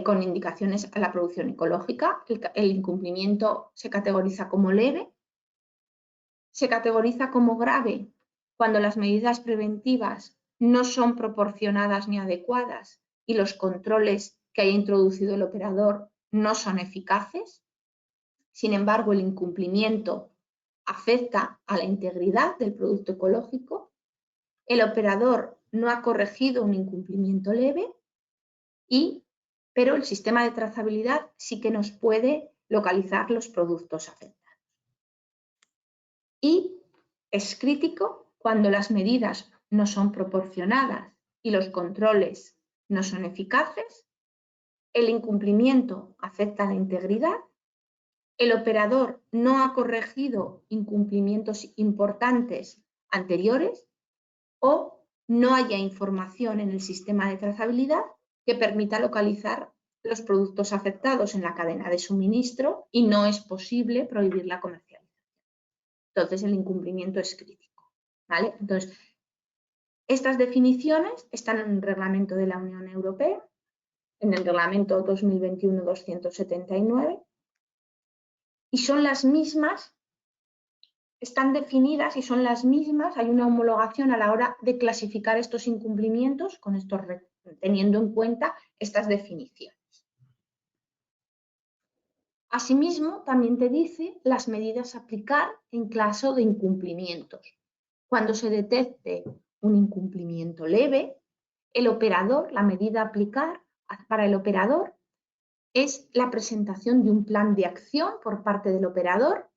con indicaciones a la producción ecológica. El incumplimiento se categoriza como leve, se categoriza como grave cuando las medidas preventivas no son proporcionadas ni adecuadas y los controles que haya introducido el operador no son eficaces. Sin embargo, el incumplimiento afecta a la integridad del producto ecológico, el operador no ha corregido un incumplimiento leve, pero el sistema de trazabilidad sí que nos puede localizar los productos afectados. Y es crítico cuando las medidas no son proporcionadas y los controles no son eficaces, el incumplimiento afecta a la integridad, el operador no ha corregido incumplimientos importantes anteriores o no haya información en el sistema de trazabilidad que permita localizar los productos afectados en la cadena de suministro y no es posible prohibir la comercialización. Entonces, el incumplimiento es crítico, ¿vale? Entonces, estas definiciones están en el reglamento de la Unión Europea, en el reglamento 2021-279, y son las mismas, están definidas y son las mismas, hay una homologación a la hora de clasificar estos incumplimientos teniendo en cuenta estas definiciones. Asimismo, también te dice las medidas a aplicar en caso de incumplimientos. Cuando se detecte un incumplimiento leve, el operador, la medida a aplicar para el operador es la presentación de un plan de acción por parte del operador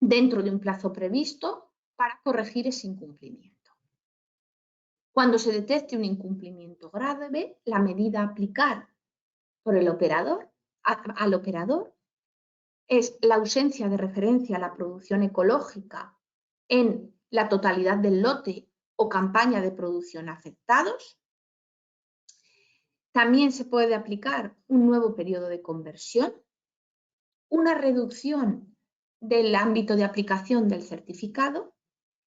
dentro de un plazo previsto para corregir ese incumplimiento. Cuando se detecte un incumplimiento grave, la medida a aplicar por el operador, al operador es la ausencia de referencia a la producción ecológica en la totalidad del lote o campaña de producción afectados. También se puede aplicar un nuevo periodo de conversión, una reducción del ámbito de aplicación del certificado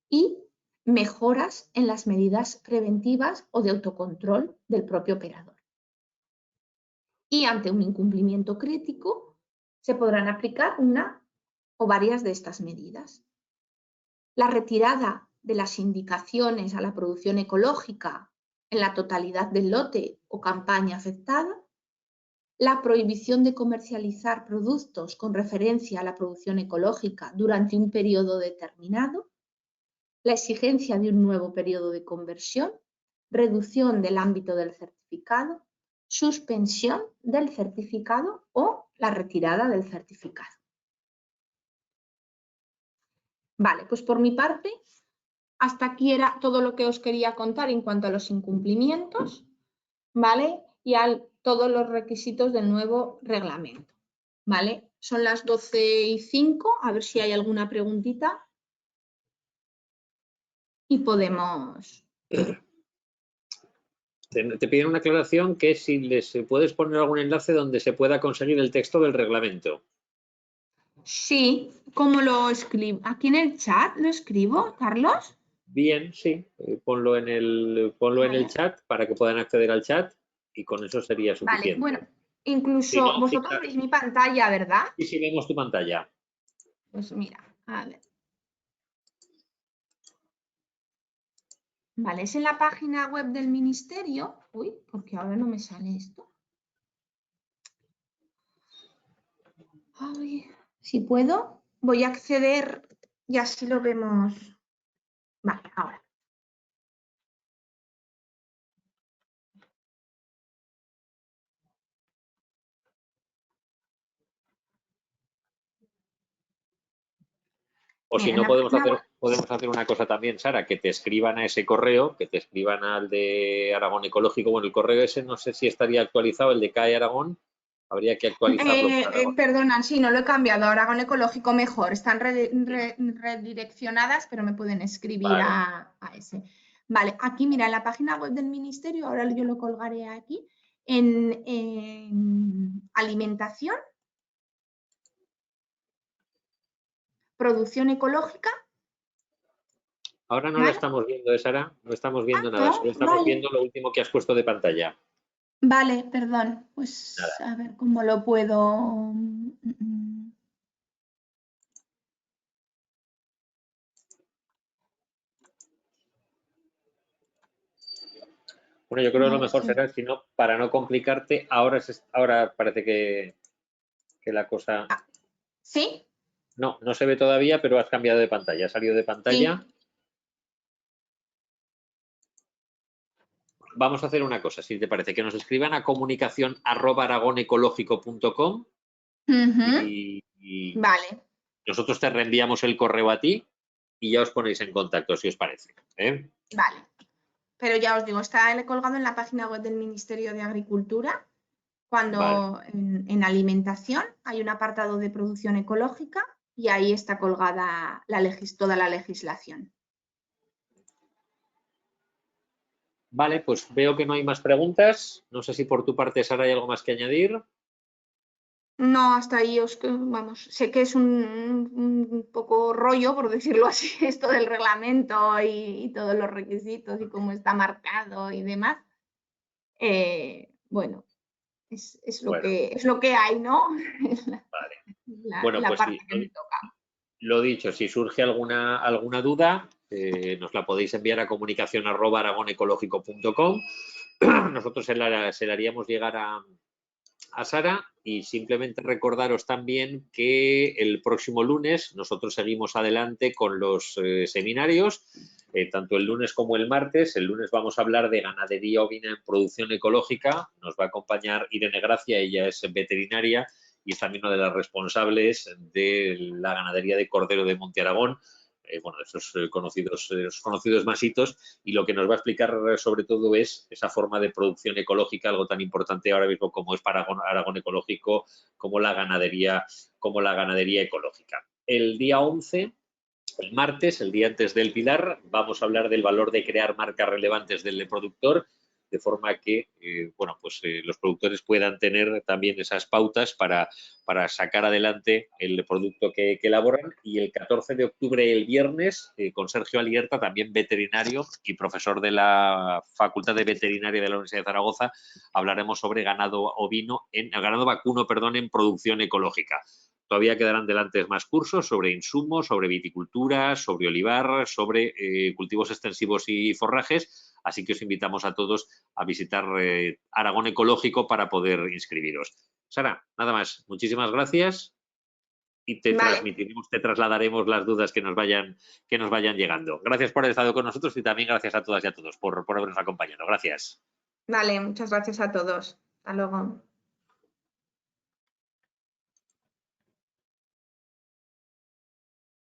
y mejoras en las medidas preventivas o de autocontrol del propio operador. Y ante un incumplimiento crítico se podrán aplicar una o varias de estas medidas. La retirada de las indicaciones a la producción ecológica en la totalidad del lote o campaña afectada, la prohibición de comercializar productos con referencia a la producción ecológica durante un periodo determinado, la exigencia de un nuevo periodo de conversión, reducción del ámbito del certificado, suspensión del certificado o la retirada del certificado. Vale, pues por mi parte, hasta aquí era todo lo que os quería contar en cuanto a los incumplimientos, ¿vale? Y a todos los requisitos del nuevo reglamento, ¿vale? Son las 12:05, a ver si hay alguna preguntita y podemos... Te piden una aclaración que si les puedes poner algún enlace donde se pueda conseguir el texto del reglamento. Sí, ¿cómo lo escribo? ¿Aquí en el chat lo escribo, Carlos? Bien, sí, ponlo en el chat para que puedan acceder al chat y con eso sería suficiente. Vale, bueno, incluso Si no, vosotros veis mi pantalla, ¿verdad? Y si vemos tu pantalla. Pues mira, a ver. Vale, es en la página web del ministerio. Uy, porque ahora no me sale esto. Ay, si puedo, voy a acceder y así lo vemos. Vale, ahora. O si Mira, no, podemos hacer una cosa también, Sara, que te escriban a ese correo, que te escriban al de Aragón Ecológico. Bueno, el correo ese no sé si estaría actualizado, el de CAE Aragón, habría que actualizarlo. Perdona, sí, no lo he cambiado. Aragón Ecológico mejor. Están redireccionadas, pero me pueden escribir Vale. a ese. Vale, aquí mira, en la página web del ministerio, ahora yo lo colgaré aquí, en alimentación, producción ecológica. Ahora no ¿Vale? la estamos viendo, Sara, no estamos viendo nada, No, solo estamos vale. viendo lo último que has puesto de pantalla. Vale, perdón. Pues Nada. a ver cómo lo puedo... Bueno, yo creo que lo Vale, mejor sí. será, si no, para no complicarte, ahora parece que la cosa... ¿Sí? No, no se ve todavía, pero has cambiado de pantalla, has salido de pantalla. Sí. Vamos a hacer una cosa, si te parece, que nos escriban a comunicación@aragonecológico.com y Vale. nosotros te reenviamos el correo a ti y ya os ponéis en contacto, si os parece. Vale. Pero ya os digo, está colgado en la página web del Ministerio de Agricultura. Cuando en alimentación hay un apartado de producción ecológica y ahí está colgada toda la legislación. Vale, pues veo que no hay más preguntas. No sé si por tu parte, Sara, hay algo más que añadir. No, hasta ahí vamos, sé que es un poco rollo, por decirlo así, esto del reglamento y todos los requisitos y cómo está marcado y demás. Bueno, es lo que hay, ¿no? Vale. La Pues parte sí, que me toca. lo dicho, si surge alguna duda, nos la podéis enviar a comunicación@aragonecológico.com. Nosotros se la haríamos llegar a Sara y simplemente recordaros también que el próximo lunes nosotros seguimos adelante con los seminarios, tanto el lunes como el martes. El lunes vamos a hablar de ganadería ovina en producción ecológica. Nos va a acompañar Irene Gracia, ella es veterinaria y es también una de las responsables de la ganadería de cordero de Monte Aragón. Bueno, esos conocidos masitos, y lo que nos va a explicar sobre todo es esa forma de producción ecológica, algo tan importante ahora mismo como es para Aragón Ecológico, como la ganadería ecológica. El día 11, el martes, el día antes del Pilar, vamos a hablar del valor de crear marcas relevantes del productor, de forma que los productores puedan tener también esas pautas para sacar adelante el producto que elaboran. Y el 14 de octubre, el viernes, con Sergio Alierta, también veterinario y profesor de la Facultad de Veterinaria de la Universidad de Zaragoza, hablaremos sobre ganado vacuno en producción ecológica. todavía quedarán delante más cursos sobre insumos, sobre viticultura, sobre olivar, sobre cultivos extensivos y forrajes, así que os invitamos a todos a visitar Aragón Ecológico para poder inscribiros. Sara, nada más, muchísimas gracias y te transmitiremos, te trasladaremos las dudas que nos vayan llegando. Gracias por haber estado con nosotros y también gracias a todas y a todos por habernos acompañado. Gracias. Vale, muchas gracias a todos. Hasta luego.